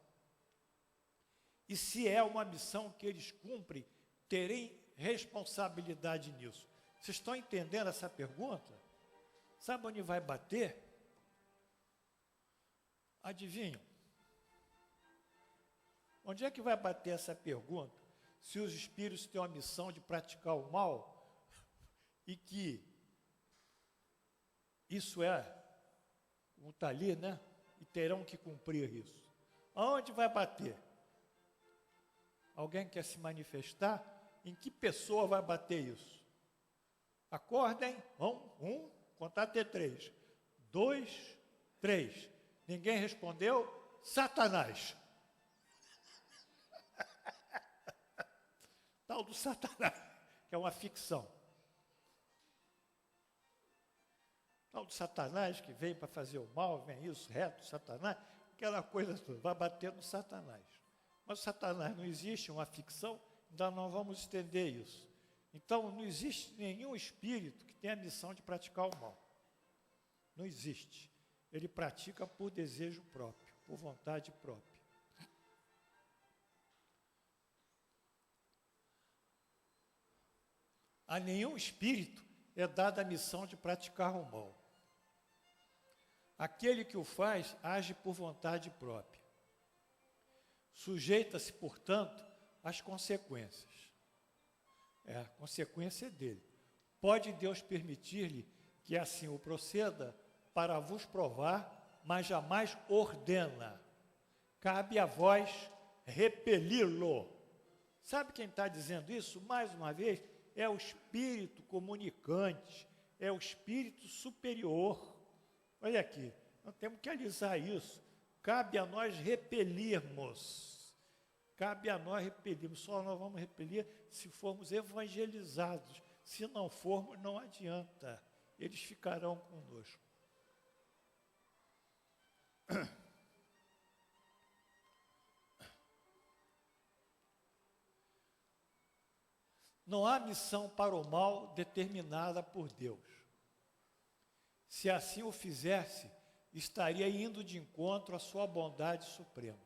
E se é uma missão que eles cumprem, terem responsabilidade nisso. Vocês estão entendendo essa pergunta? Sabe onde vai bater? Adivinham? Onde é que vai bater essa pergunta? Se os espíritos têm a missão de praticar o mal e que isso como está ali, né? E terão que cumprir isso. Aonde vai bater? Alguém quer se manifestar? Em que pessoa vai bater isso? Acordem, contar até 3. 2, 3. Ninguém respondeu? Satanás. Tal do Satanás, que é uma ficção. Tal do Satanás que vem para fazer o mal, vem isso, reto, Satanás, aquela coisa toda, vai bater no Satanás. Mas o Satanás não existe, é uma ficção, então não vamos estender isso. Então, não existe nenhum espírito que tenha a missão de praticar o mal. Não existe. Ele pratica por desejo próprio, por vontade própria. A nenhum espírito é dada a missão de praticar o mal. Aquele que o faz age por vontade própria. Sujeita-se, portanto, às consequências. A consequência é dele. Pode Deus permitir-lhe que assim o proceda para vos provar, mas jamais ordena. Cabe a vós repeli-lo. Sabe quem está dizendo isso? Mais uma vez, é o espírito comunicante, é o espírito superior. Olha aqui, nós temos que alisar isso. Cabe a nós repelirmos. Cabe a nós repelirmos. Só nós vamos repelir se formos evangelizados. Se não formos, não adianta. Eles ficarão conosco. Não há missão para o mal determinada por Deus. Se assim o fizesse, estaria indo de encontro à sua bondade suprema,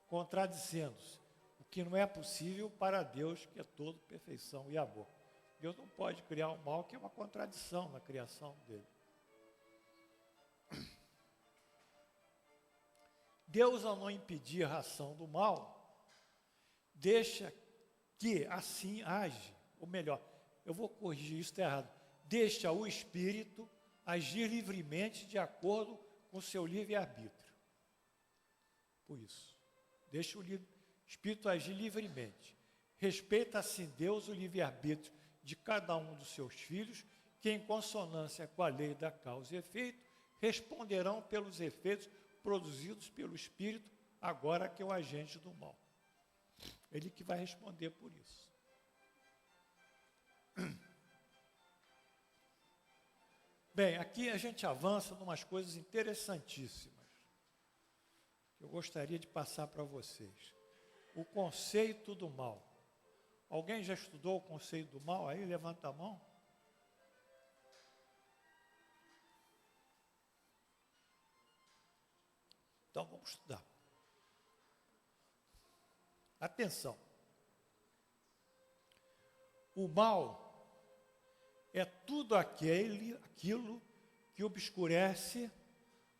contradizendo-se, o que não é possível para Deus, que é todo perfeição e amor. Deus não pode criar o mal, que é uma contradição na criação dele. Deus, ao não impedir a ação do mal, deixa que assim age, ou melhor, eu vou corrigir isso, está errado, deixa o espírito agir livremente de acordo com o seu livre-arbítrio. Por isso, deixa o espírito agir livremente. Respeita assim Deus o livre-arbítrio de cada um dos seus filhos, que em consonância com a lei da causa e efeito, responderão pelos efeitos produzidos pelo espírito, agora que é o agente do mal. Ele que vai responder por isso. Bem, aqui a gente avança em umas coisas interessantíssimas, que eu gostaria de passar para vocês. O conceito do mal. Alguém já estudou o conceito do mal? Aí, levanta a mão. Então, vamos estudar. Atenção. O mal é tudo aquilo que obscurece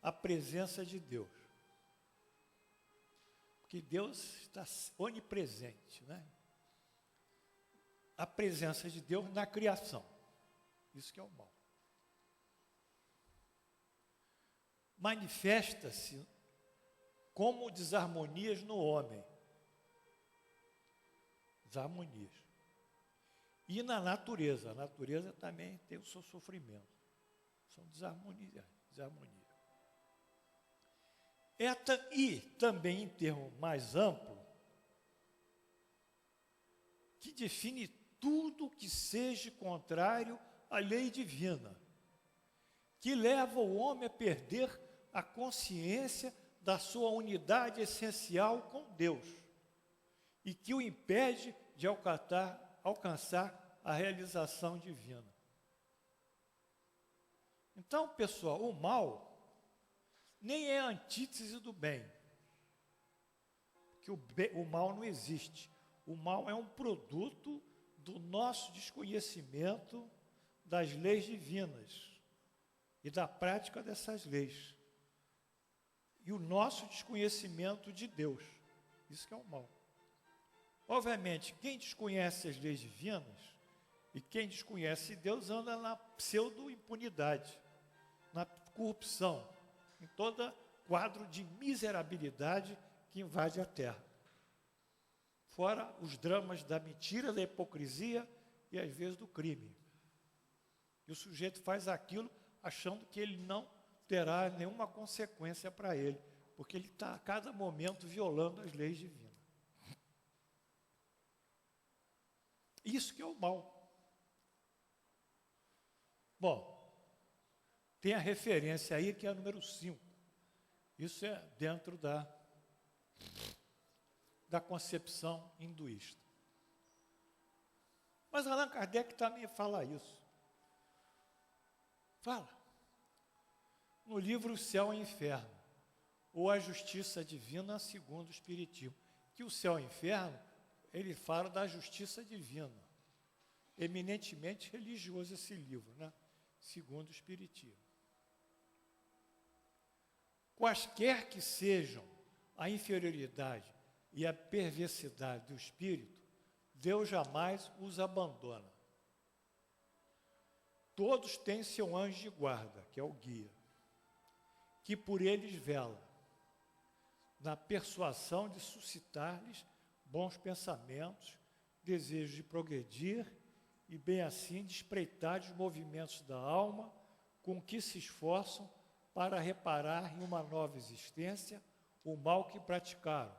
a presença de Deus. Porque Deus está onipresente, né? A presença de Deus na criação. Isso que é o mal. Manifesta-se como desarmonias no homem. Desarmonias. E na natureza. A natureza também tem o seu sofrimento. São desarmonias. E também, em termo mais amplo, que define tudo que seja contrário à lei divina, que leva o homem a perder a consciência da sua unidade essencial com Deus e que o impede de alcançar a realização divina. Então, pessoal, o mal nem é a antítese do bem, porque o mal não existe. O mal é um produto do nosso desconhecimento das leis divinas e da prática dessas leis. E o nosso desconhecimento de Deus. Isso que é o mal. Obviamente, quem desconhece as leis divinas e quem desconhece Deus anda na pseudo-impunidade, na corrupção, em todo quadro de miserabilidade que invade a terra. Fora os dramas da mentira, da hipocrisia e às vezes do crime. E o sujeito faz aquilo achando que ele não terá nenhuma consequência para ele, porque ele está a cada momento violando as leis divinas. Isso que é o mal. Bom, tem a referência aí que é a número 5. Isso é dentro da concepção hinduísta. Mas Allan Kardec também fala isso. Fala. No livro O Céu e o Inferno, ou A Justiça Divina segundo o Espiritismo. Que o céu e o inferno, ele fala da justiça divina. Eminentemente religioso esse livro, né? Segundo o Espiritismo. Quaisquer que sejam a inferioridade e a perversidade do espírito, Deus jamais os abandona. Todos têm seu anjo de guarda, que é o guia, que por eles vela, na persuasão de suscitar-lhes bons pensamentos, desejo de progredir e bem assim de espreitar os movimentos da alma com que se esforçam para reparar em uma nova existência o mal que praticaram.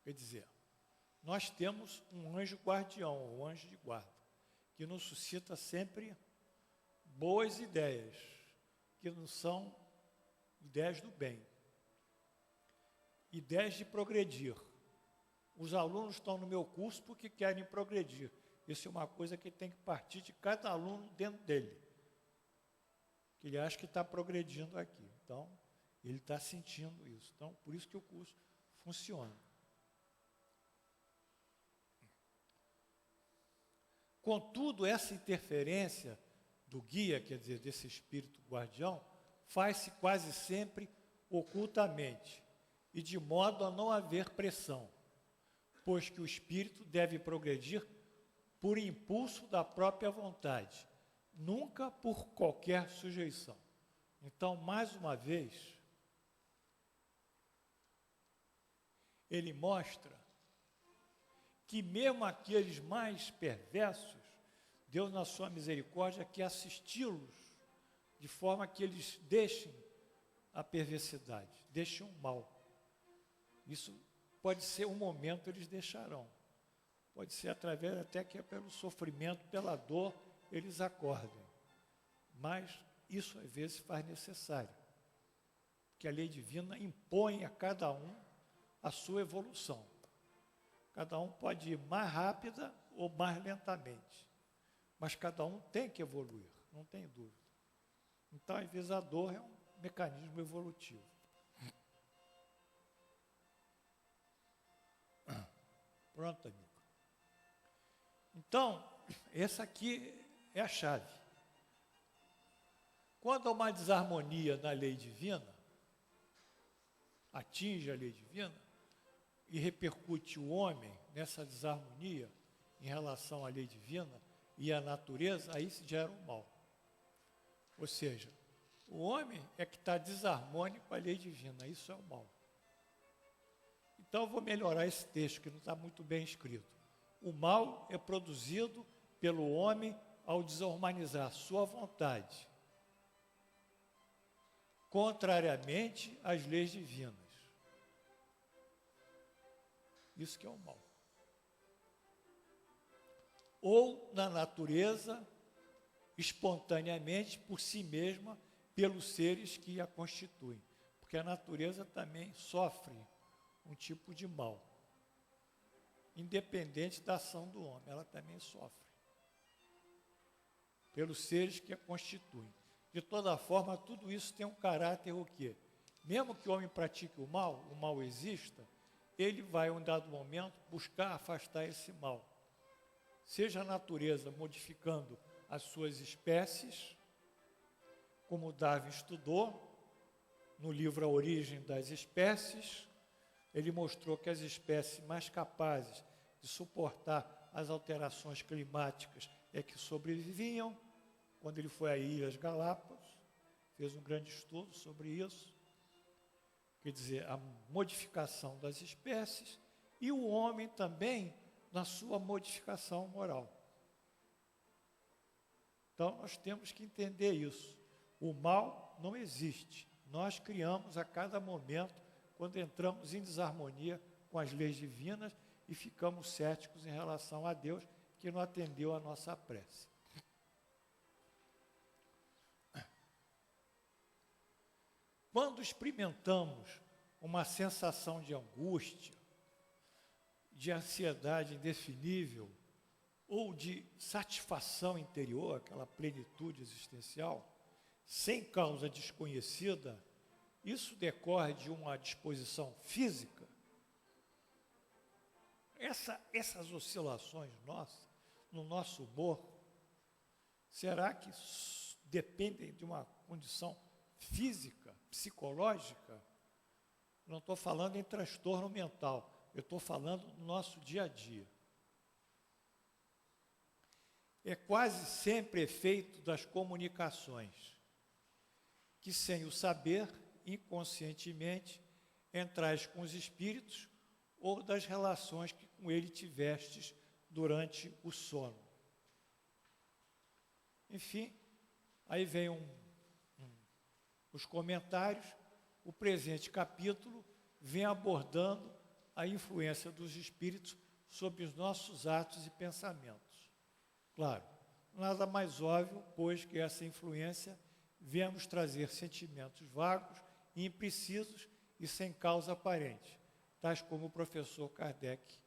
Quer dizer, nós temos um anjo guardião, um anjo de guarda, que nos suscita sempre boas ideias, que não são ideias do bem, ideias de progredir. Os alunos estão no meu curso porque querem progredir. Isso é uma coisa que tem que partir de cada aluno dentro dele, que ele acha que está progredindo aqui. Então, ele está sentindo isso. Então, por isso que o curso funciona. Contudo, essa interferência do guia, quer dizer, desse espírito guardião, faz-se quase sempre ocultamente e de modo a não haver pressão, pois que o espírito deve progredir por impulso da própria vontade, nunca por qualquer sujeição. Então, mais uma vez, ele mostra que mesmo aqueles mais perversos, Deus, na sua misericórdia, quer assisti-los de forma que eles deixem a perversidade, deixem o mal. Isso pode ser um momento, eles deixarão. Pode ser através até que é pelo sofrimento, pela dor, eles acordem. Mas isso às vezes faz necessário. Porque a lei divina impõe a cada um a sua evolução. Cada um pode ir mais rápida ou mais lentamente. Mas cada um tem que evoluir, não tem dúvida. Então, às vezes, a dor é um mecanismo evolutivo. Pronto, amigo. Então, essa aqui é a chave. Quando há uma desarmonia na lei divina, atinge a lei divina e repercute o homem nessa desarmonia em relação à lei divina e à natureza, aí se gera um mal. Ou seja, o homem é que está desarmônico com a lei divina, isso é o mal. Então eu vou melhorar esse texto, que não está muito bem escrito. O mal é produzido pelo homem ao desumanizar sua vontade, contrariamente às leis divinas. Isso que é o mal. Ou na natureza, espontaneamente, por si mesma, pelos seres que a constituem. Porque a natureza também sofre um tipo de mal, independente da ação do homem, ela também sofre, pelos seres que a constituem. De toda forma, tudo isso tem um caráter o quê? Mesmo que o homem pratique o mal exista, ele vai, em um dado momento, buscar afastar esse mal. Seja a natureza modificando as suas espécies, como Darwin estudou, no livro A Origem das Espécies, ele mostrou que as espécies mais capazes de suportar as alterações climáticas é que sobreviviam. Quando ele foi a Ilhas Galápagos, fez um grande estudo sobre isso. Quer dizer, a modificação das espécies e o homem também na sua modificação moral. Então, nós temos que entender isso. O mal não existe. Nós criamos a cada momento, quando entramos em desarmonia com as leis divinas e ficamos céticos em relação a Deus, que não atendeu a nossa prece. Quando experimentamos uma sensação de angústia, de ansiedade indefinível, ou de satisfação interior, aquela plenitude existencial, sem causa desconhecida, isso decorre de uma disposição física. Essas oscilações nossas, no nosso humor, será que dependem de uma condição física, psicológica? Não estou falando em transtorno mental, eu estou falando no nosso dia a dia. É quase sempre efeito das comunicações, que sem o saber, inconscientemente, entrais com os espíritos ou das relações que com ele tivestes durante o sono. Enfim, aí vem os comentários. O presente capítulo vem abordando a influência dos espíritos sobre os nossos atos e pensamentos. Claro, nada mais óbvio, pois que essa influência vem nos trazer sentimentos vagos, imprecisos e sem causa aparente, tais como o professor Kardec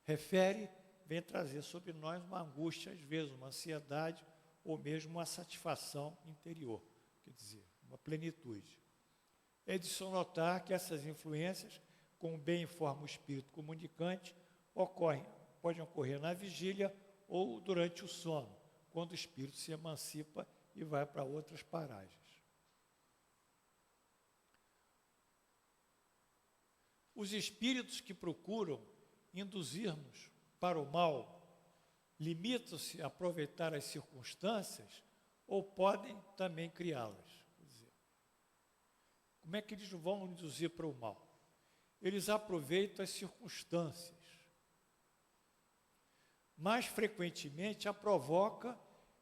refere, vem trazer sobre nós uma angústia, às vezes uma ansiedade, ou mesmo uma satisfação interior, quer dizer, uma plenitude. É de se notar que essas influências, como bem informa o espírito comunicante, podem ocorrer na vigília ou durante o sono, quando o espírito se emancipa e vai para outras paragens. Os espíritos que procuram induzir-nos para o mal limitam-se a aproveitar as circunstâncias ou podem também criá-las. Quer dizer, como é que eles vão induzir para o mal? Eles aproveitam as circunstâncias. Mais frequentemente a provoca,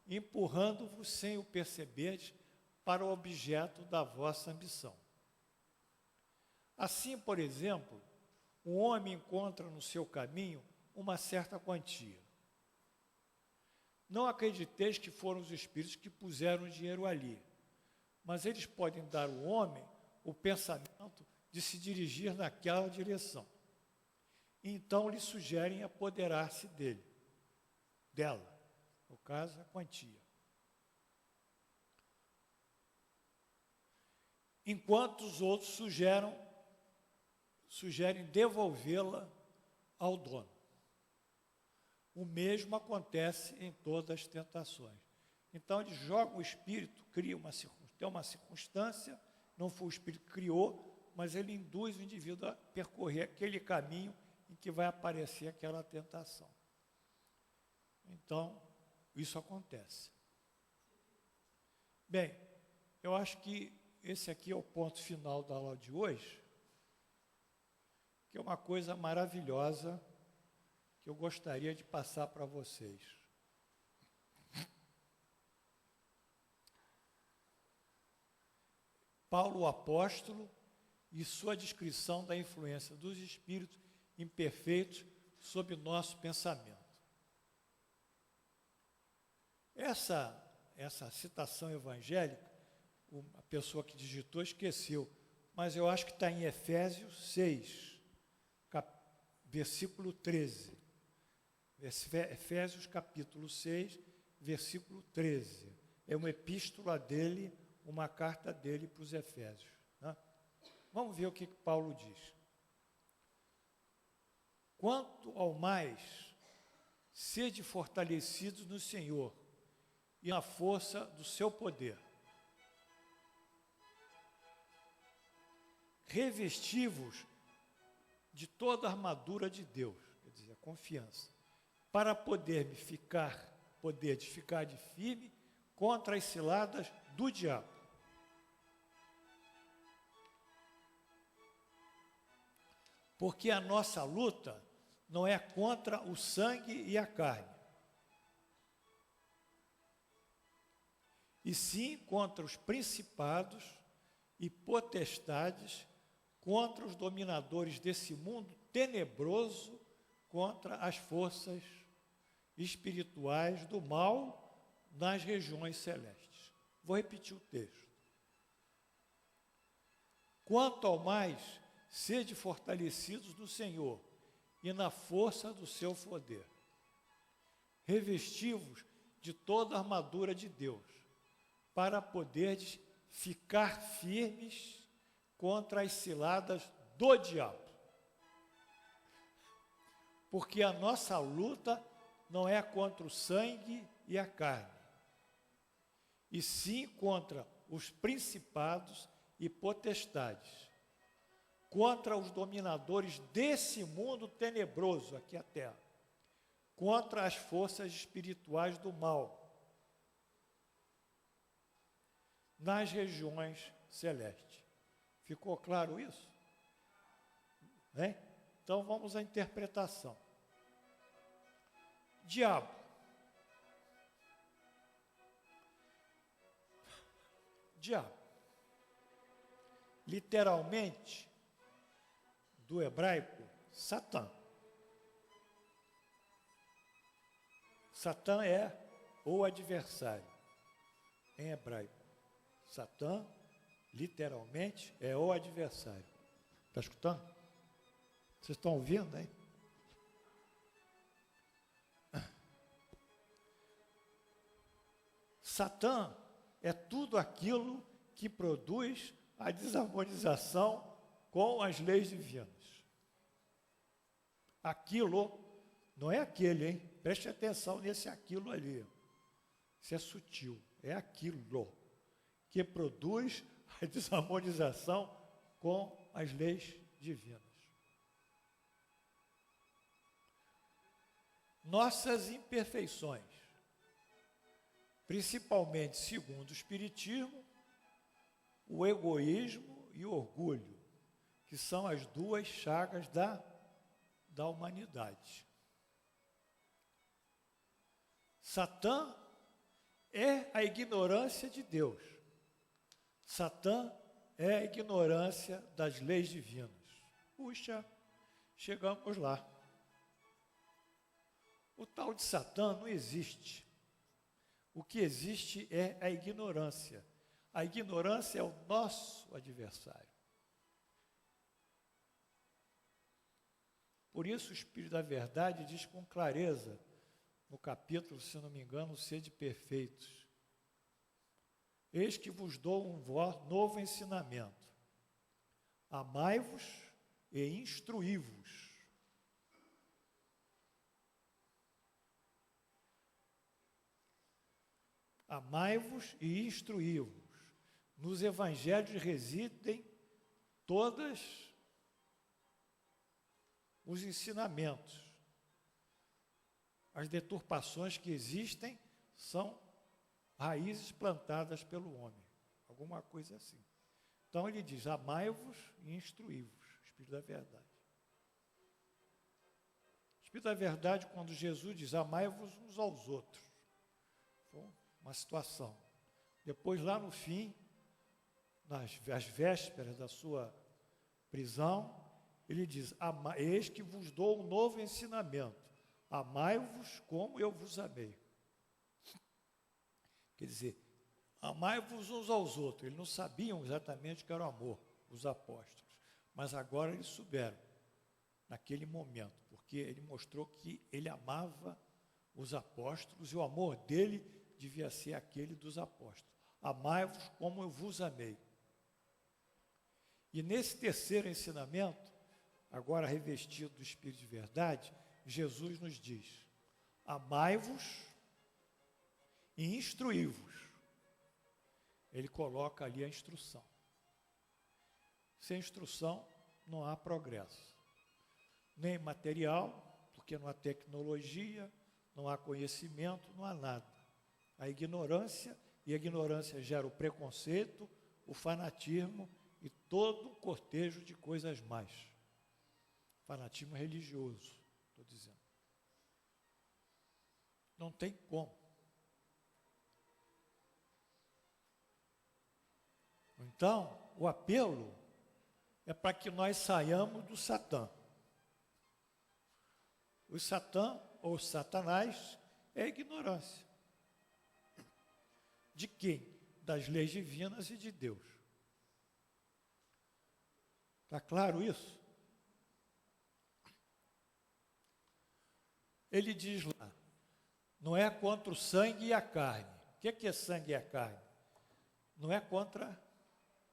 empurrando-vos sem o perceberdes para o objeto da vossa ambição. Assim, por exemplo, um homem encontra no seu caminho uma certa quantia. Não acrediteis que foram os espíritos que puseram o dinheiro ali, mas eles podem dar ao homem o pensamento de se dirigir naquela direção. Então lhe sugerem apoderar-se dela, no caso, a quantia. Enquanto os outros sugerem devolvê-la ao dono. O mesmo acontece em todas as tentações. Então, eles jogam o espírito, tem uma circunstância, não foi o espírito que criou, mas ele induz o indivíduo a percorrer aquele caminho em que vai aparecer aquela tentação. Então, isso acontece. Bem, eu acho que esse aqui é o ponto final da aula de hoje, que é uma coisa maravilhosa que eu gostaria de passar para vocês. Paulo, o apóstolo, e sua descrição da influência dos espíritos imperfeitos sobre nosso pensamento. Essa citação evangélica, a pessoa que digitou esqueceu, mas eu acho que está em Efésios 6, versículo 13. Efésios capítulo 6, versículo 13. É uma epístola dele, uma carta dele para os Efésios. Né? Vamos ver o que Paulo diz. Quanto ao mais, sede fortalecidos no Senhor e na força do seu poder. Revesti-vos de toda a armadura de Deus, quer dizer, a confiança, para poder ficar de firme contra as ciladas do diabo. Porque a nossa luta não é contra o sangue e a carne, e sim contra os principados e potestades, contra os dominadores desse mundo tenebroso, contra as forças espirituais do mal nas regiões celestes. Vou repetir o texto. Quanto ao mais, sede fortalecidos no Senhor e na força do seu poder. Revesti-vos de toda a armadura de Deus, para poderdes ficar firmes contra as ciladas do diabo. Porque a nossa luta não é contra o sangue e a carne, e sim contra os principados e potestades, contra os dominadores desse mundo tenebroso aqui à terra, contra as forças espirituais do mal nas regiões celestes. Ficou claro isso? Hein? Então vamos à interpretação. Diabo. Diabo. Literalmente, do hebraico, Satã. Satã é o adversário, em hebraico. Satã, literalmente, é o adversário. Está escutando? Vocês estão ouvindo, hein? Satã é tudo aquilo que produz a desarmonização com as leis divinas. Aquilo não é aquele, hein? Preste atenção nesse aquilo ali. Isso é sutil. É aquilo que produz a desarmonização com as leis divinas. Nossas imperfeições, principalmente segundo o Espiritismo, o egoísmo e o orgulho, que são as duas chagas da humanidade. Satã é a ignorância de Deus. Satã é a ignorância das leis divinas. Puxa, chegamos lá. O tal de Satã não existe. O que existe é a ignorância. A ignorância é o nosso adversário. Por isso o Espírito da Verdade diz com clareza, no capítulo, se não me engano, sede perfeitos. Eis que vos dou um novo ensinamento. Amai-vos e instruí-vos. Amai-vos e instruí-vos. Nos evangelhos residem todos os ensinamentos. As deturpações que existem são raízes plantadas pelo homem. Alguma coisa assim. Então ele diz, amai-vos e instruí-vos. Espírito da Verdade. Espírito da Verdade, quando Jesus diz, amai-vos uns aos outros. Foi uma situação. Depois, lá no fim, às vésperas da sua prisão, ele diz, eis que vos dou um novo ensinamento. Amai-vos como eu vos amei. Quer dizer, amai-vos uns aos outros. Eles não sabiam exatamente o que era o amor, os apóstolos. Mas agora eles souberam, naquele momento, porque ele mostrou que ele amava os apóstolos e o amor dele devia ser aquele dos apóstolos. Amai-vos como eu vos amei. E nesse terceiro ensinamento, agora revestido do Espírito de Verdade, Jesus nos diz, amai-vos e instruí-vos. Ele coloca ali a instrução. Sem instrução não há progresso. Nem material, porque não há tecnologia, não há conhecimento, não há nada. A ignorância, e a ignorância gera o preconceito, o fanatismo e todo um cortejo de coisas mais. Fanatismo religioso, estou dizendo. Não tem como. Então, o apelo é para que nós saiamos do Satã. O Satã, ou Satanás, é a ignorância. De quem? Das leis divinas e de Deus. Está claro isso? Ele diz lá, não é contra o sangue e a carne. O que é sangue e a carne? Não é contra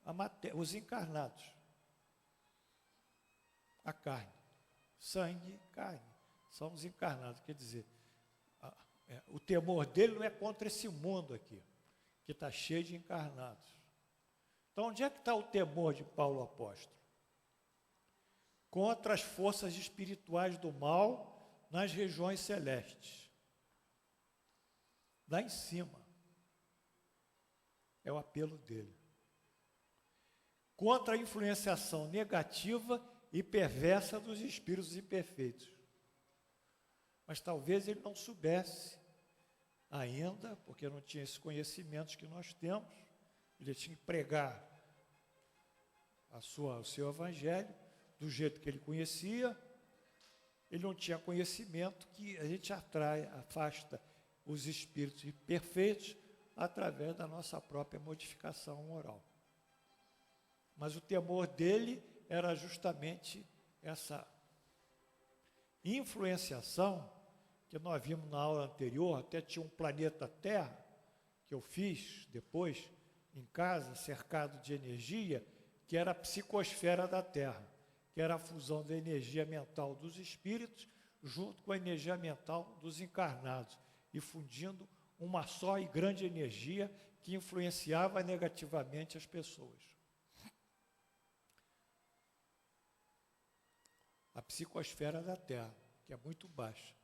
a matéria, os encarnados. A carne. Sangue e carne. São os encarnados. Quer dizer, o temor dele não é contra esse mundo aqui, que está cheio de encarnados. Então, onde é que está o temor de Paulo apóstolo? Contra as forças espirituais do mal nas regiões celestes. Lá em cima. É o apelo dele. Contra a influenciação negativa e perversa dos espíritos imperfeitos. Mas talvez ele não soubesse ainda, porque não tinha esses conhecimentos que nós temos. Ele tinha que pregar o seu evangelho do jeito que ele conhecia. Ele não tinha conhecimento que a gente afasta os espíritos imperfeitos através da nossa própria modificação moral. Mas o temor dele era justamente essa influenciação que nós vimos na aula anterior. Até tinha um planeta Terra, que eu fiz depois em casa, cercado de energia, que era a psicosfera da Terra, que era a fusão da energia mental dos espíritos junto com a energia mental dos encarnados, e fundindo uma só e grande energia que influenciava negativamente as pessoas. A psicosfera da Terra, que é muito baixa.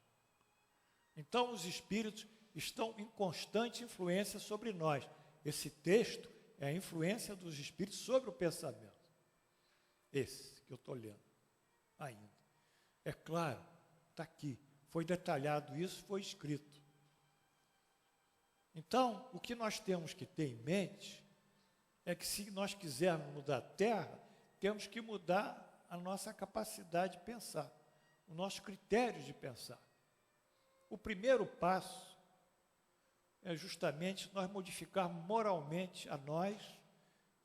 Então, os espíritos estão em constante influência sobre nós. Esse texto é a influência dos espíritos sobre o pensamento. Esse que eu estou lendo ainda. É claro, está aqui. Foi detalhado isso, foi escrito. Então, o que nós temos que ter em mente é que se nós quisermos mudar a Terra, temos que mudar a nossa capacidade de pensar, o nosso critério de pensar. O primeiro passo é justamente nós modificarmos moralmente a nós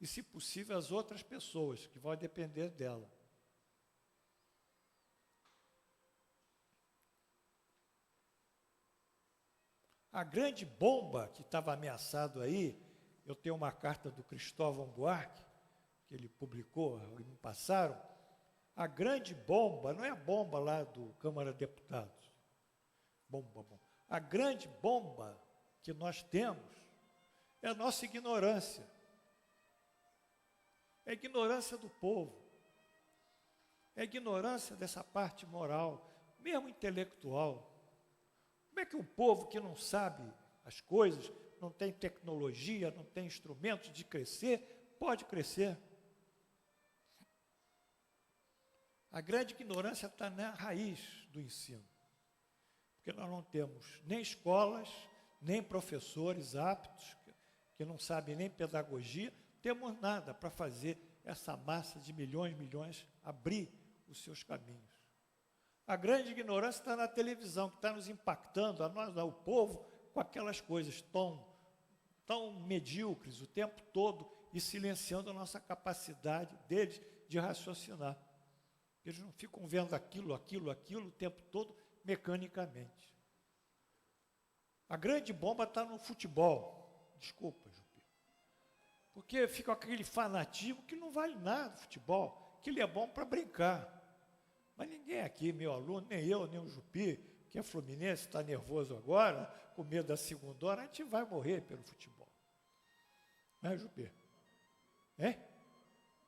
e, se possível, as outras pessoas, que vão depender dela. A grande bomba que estava ameaçado aí, eu tenho uma carta do Cristóvão Buarque, que ele publicou e me passaram. A grande bomba, não é a bomba lá do Câmara de Deputados, bomba. A grande bomba que nós temos é a nossa ignorância. É a ignorância do povo. É a ignorância dessa parte moral, mesmo intelectual. Como é que um povo que não sabe as coisas, não tem tecnologia, não tem instrumentos de crescer, pode crescer? A grande ignorância está na raiz do ensino. Porque nós não temos nem escolas, nem professores aptos, que não sabem nem pedagogia, temos nada para fazer essa massa de milhões abrir os seus caminhos. A grande ignorância está na televisão, que está nos impactando, a nós, o povo, com aquelas coisas tão medíocres o tempo todo e silenciando a nossa capacidade deles de raciocinar. Eles não ficam vendo aquilo o tempo todo mecanicamente. A grande bomba está no futebol. Desculpa, Jupi. Porque fica aquele fanatismo que não vale nada, futebol, que ele é bom para brincar. Mas ninguém aqui, meu aluno, nem eu, nem o Jupi, que é fluminense, está nervoso agora, com medo da segunda hora, a gente vai morrer pelo futebol. Não é, Jupi?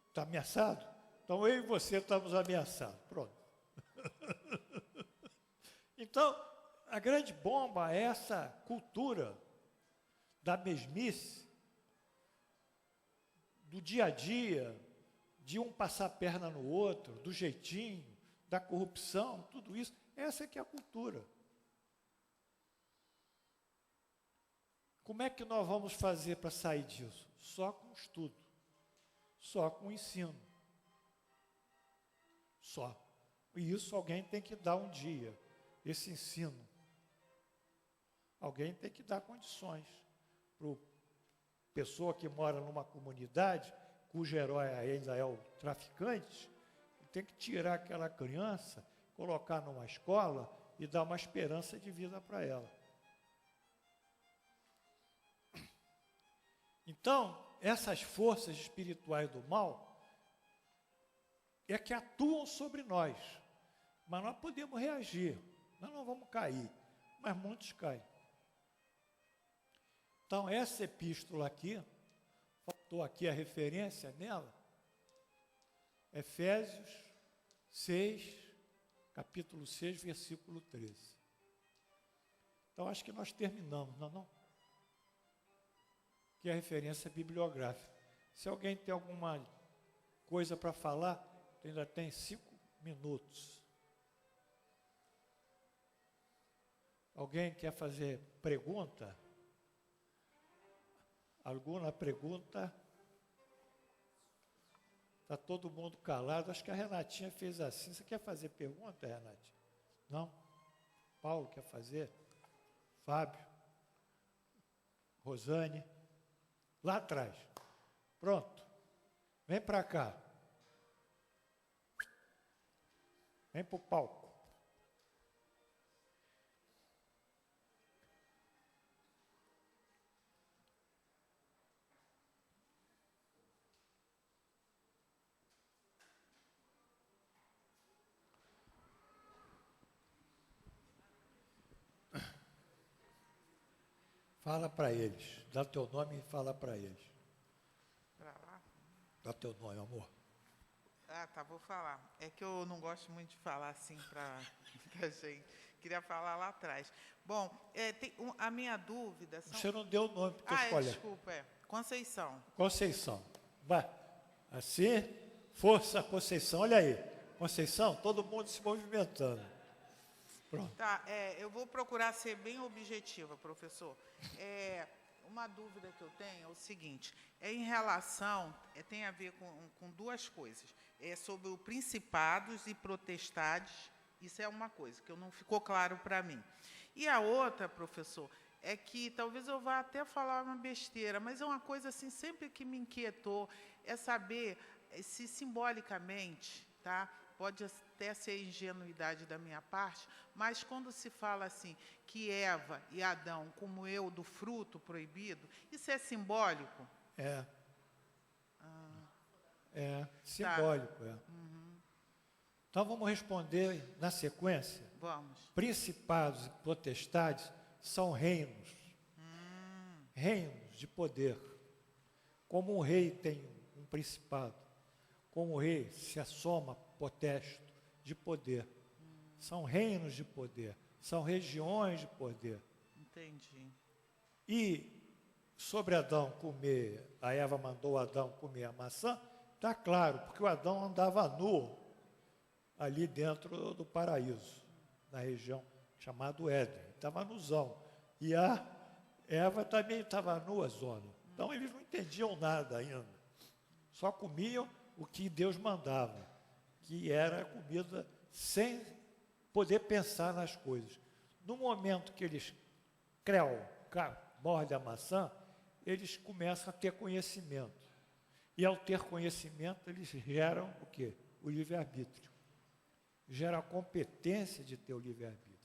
Está ameaçado? Então eu e você estamos ameaçados. Pronto. Então, a grande bomba é essa cultura da mesmice, do dia a dia, de um passar a perna no outro, do jeitinho, da corrupção, tudo isso. Essa é que é a cultura. Como é que nós vamos fazer para sair disso? Só com estudo, só com ensino. Só. E isso alguém tem que dar um dia, esse ensino. Alguém tem que dar condições para a pessoa que mora numa comunidade cujo herói ainda é o traficante, tem que tirar aquela criança, colocar numa escola e dar uma esperança de vida para ela. Então, essas forças espirituais do mal é que atuam sobre nós, mas nós podemos reagir, nós não vamos cair, mas muitos caem. Então, essa epístola aqui, faltou aqui a referência nela, Efésios 6, capítulo 6, versículo 13. Então, acho que nós terminamos, não? Que é a referência bibliográfica. Se alguém tem alguma coisa para falar, ainda tem 5 minutos. Alguém quer fazer pergunta? Alguma pergunta? Está todo mundo calado. Acho que a Renatinha fez assim. Você quer fazer pergunta, Renatinha? Não? Paulo quer fazer? Fábio? Rosane? Lá atrás. Pronto. Vem para cá. Vem para o palco. Fala para eles. Dá teu nome e fala para eles. Para lá? Dá teu nome, amor. Ah, tá, vou falar. É que eu não gosto muito de falar assim para a gente. Queria falar lá atrás. Bom, a minha dúvida... Você não deu o nome para tu escolher. Desculpa, Conceição. Conceição. Vai. Assim, força, Conceição. Olha aí. Conceição, todo mundo se movimentando. Pronto. Tá, eu vou procurar ser bem objetiva, professor. Uma dúvida que eu tenho é o seguinte, em relação, tem a ver com duas coisas, sobre o principados e potestades, isso é uma coisa que não ficou claro para mim. E a outra, professor, é que talvez eu vá até falar uma besteira, mas é uma coisa assim, sempre que me inquietou, é saber se simbolicamente, tá? Pode até ser ingenuidade da minha parte, mas quando se fala assim, que Eva e Adão comeu do fruto proibido, isso é simbólico? É simbólico, tá. Uhum. Então vamos responder na sequência. Vamos. Principados e potestades são reinos. Reinos de poder. Como um rei tem um principado, como o rei se assoma potesto de poder. São reinos de poder, são regiões de poder. Entendi. E sobre Adão comer, a Eva mandou Adão comer a maçã, está claro, porque o Adão andava nu ali dentro do paraíso, na região chamada Éden, estava nuzão. E a Eva também estava nua, zona. Então eles não entendiam nada ainda, só comiam o que Deus mandava, que era comida sem poder pensar nas coisas. No momento que eles mordem a maçã, eles começam a ter conhecimento. E ao ter conhecimento, eles geram o quê? O livre-arbítrio. Gera a competência de ter o livre-arbítrio.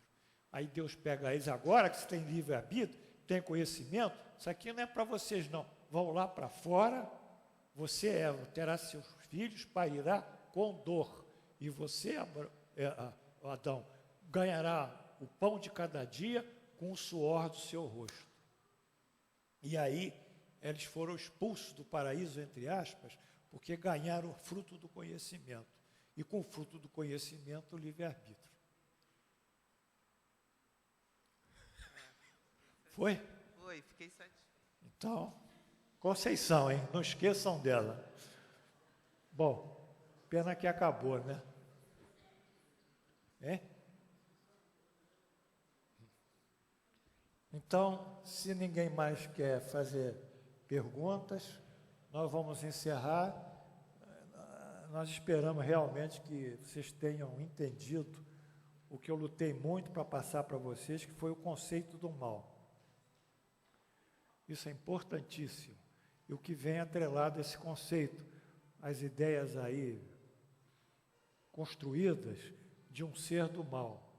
Aí Deus pega eles, agora que você tem livre-arbítrio, tem conhecimento, isso aqui não é para vocês não. Vão lá para fora, você, Eva, terá seus filhos, parirá com dor. E você, Adão, ganhará o pão de cada dia com o suor do seu rosto. E aí, eles foram expulsos do paraíso, entre aspas, porque ganharam o fruto do conhecimento. E com o fruto do conhecimento, o livre-arbítrio. Foi? Foi, fiquei satisfeito. Então, Conceição, hein? Não esqueçam dela. Bom, pena que acabou, né? Então, se ninguém mais quer fazer perguntas, nós vamos encerrar. Nós esperamos realmente que vocês tenham entendido o que eu lutei muito para passar para vocês, que foi o conceito do mal. Isso é importantíssimo. E o que vem atrelado a esse conceito, as ideias aí construídas de um ser do mal.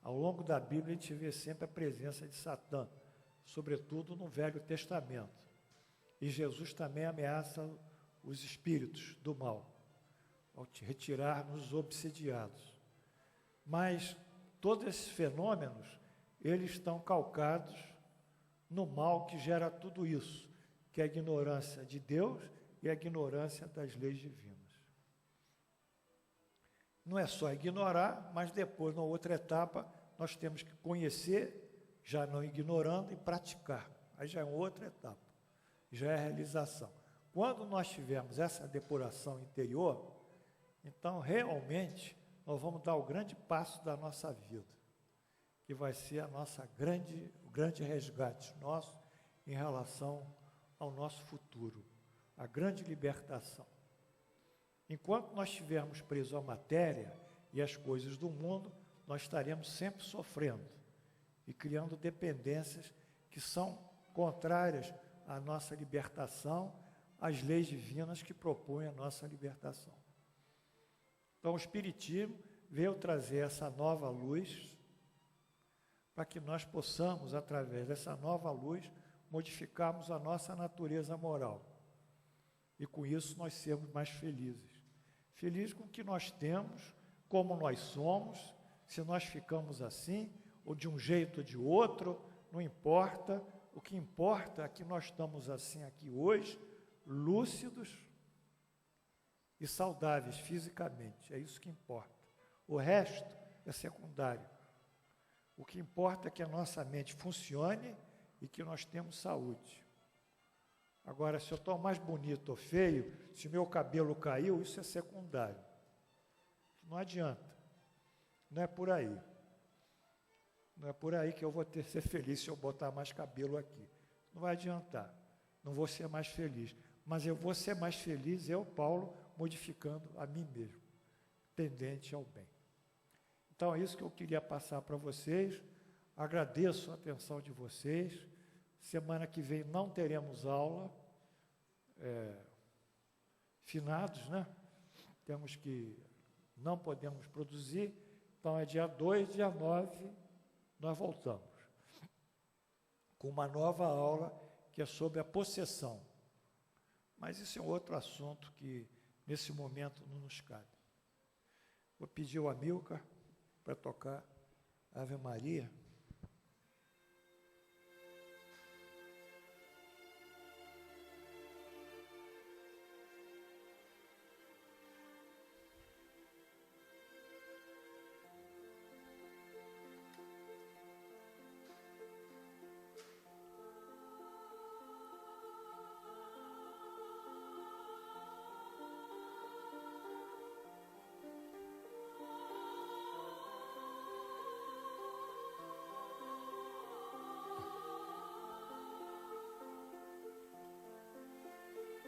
Ao longo da Bíblia, a gente vê sempre a presença de Satã, sobretudo no Velho Testamento. E Jesus também ameaça os espíritos do mal, ao retirar-nos os obsidiados. Mas todos esses fenômenos, eles estão calcados no mal que gera tudo isso, que é a ignorância de Deus e a ignorância das leis divinas. Não é só ignorar, mas depois, na outra etapa, nós temos que conhecer, já não ignorando, e praticar. Aí já é uma outra etapa, já é a realização. Quando nós tivermos essa depuração interior, então realmente nós vamos dar o grande passo da nossa vida, que vai ser o grande resgate nosso em relação ao nosso futuro, a grande libertação. Enquanto nós estivermos presos à matéria e às coisas do mundo, nós estaremos sempre sofrendo e criando dependências que são contrárias à nossa libertação, às leis divinas que propõem a nossa libertação. Então, o Espiritismo veio trazer essa nova luz para que nós possamos, através dessa nova luz, modificarmos a nossa natureza moral. E com isso nós sermos mais felizes. Felizes com o que nós temos, como nós somos, se nós ficamos assim, ou de um jeito ou de outro, não importa. O que importa é que nós estamos assim aqui hoje, lúcidos e saudáveis fisicamente. É isso que importa. O resto é secundário. O que importa é que a nossa mente funcione e que nós temos saúde. Agora, se eu estou mais bonito ou feio, se meu cabelo caiu, isso é secundário. Não adianta. Não é por aí. Não é por aí que eu vou ser feliz se eu botar mais cabelo aqui. Não vai adiantar. Não vou ser mais feliz. Mas eu vou ser mais feliz, eu, Paulo, modificando a mim mesmo, tendente ao bem. Então, é isso que eu queria passar para vocês. Agradeço a atenção de vocês. Semana que vem não teremos aula, finados, né? Não podemos produzir, então é dia 2, dia 9, nós voltamos, com uma nova aula que é sobre a possessão. Mas isso é um outro assunto que, nesse momento, não nos cabe. Vou pedir ao Amilcar para tocar Ave Maria.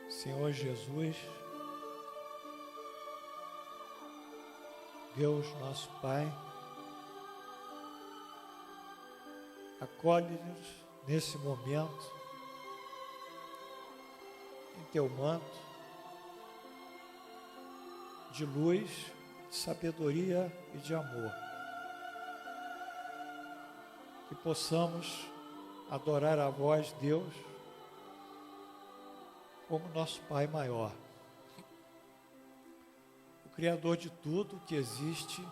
Senhor Jesus, Deus nosso Pai, acolhe-nos nesse momento em Teu manto de luz, de sabedoria e de amor. Que possamos adorar a Vós, Deus, como nosso Pai maior, o Criador de tudo que existe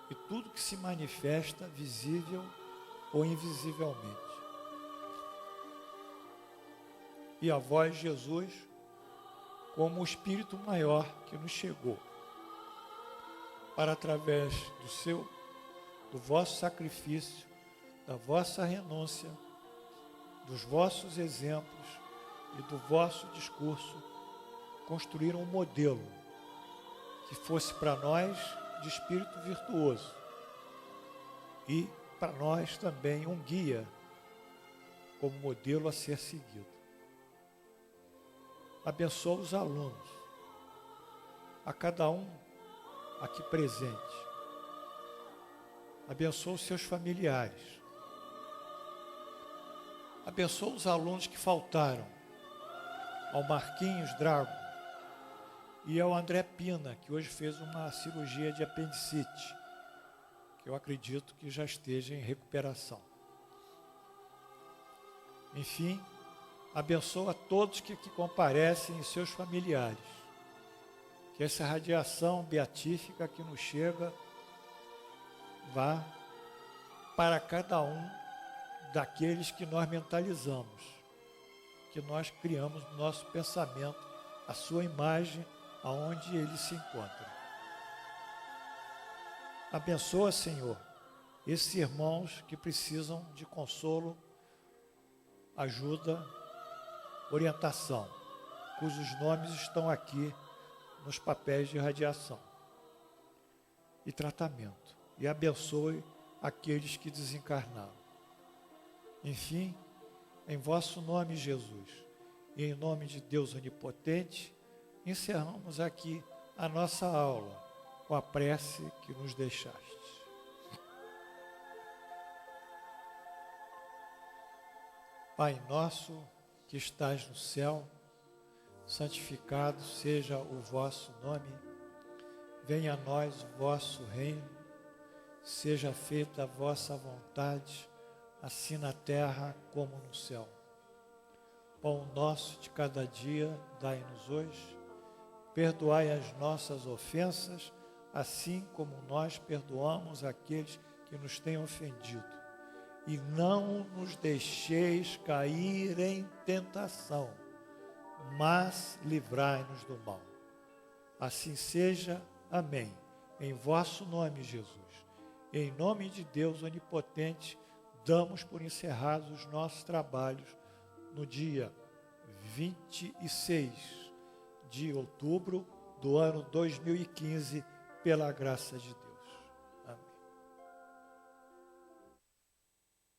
e tudo que se manifesta, visível ou invisivelmente. E a Vós, Jesus, como o Espírito maior que nos chegou, para através do vosso sacrifício, da vossa renúncia, dos vossos exemplos, e do vosso discurso, construir um modelo que fosse para nós de espírito virtuoso e para nós também um guia como modelo a ser seguido. Abençoa os alunos, a cada um aqui presente. Abençoa os seus familiares. Abençoa os alunos que faltaram, ao Marquinhos Drago, e ao André Pina, que hoje fez uma cirurgia de apendicite, que eu acredito que já esteja em recuperação. Enfim, abençoa todos que aqui comparecem e seus familiares. Que essa radiação beatífica que nos chega vá para cada um daqueles que nós mentalizamos, que nós criamos no nosso pensamento a sua imagem aonde ele se encontra. Abençoa, Senhor, esses irmãos que precisam de consolo, ajuda, orientação, cujos nomes estão aqui nos papéis de radiação e tratamento. E abençoe aqueles que desencarnaram. Enfim, em vosso nome, Jesus, e em nome de Deus Onipotente, encerramos aqui a nossa aula com a prece que nos deixaste. Pai nosso que estás no céu, santificado seja o vosso nome, venha a nós o vosso reino, seja feita a vossa vontade, assim na terra como no céu. Pão nosso de cada dia, dai-nos hoje, perdoai as nossas ofensas, assim como nós perdoamos aqueles que nos têm ofendido. E não nos deixeis cair em tentação, mas livrai-nos do mal. Assim seja. Amém. Em vosso nome, Jesus. Em nome de Deus Onipotente, damos por encerrados os nossos trabalhos no dia 26 de outubro do ano 2015, pela graça de Deus.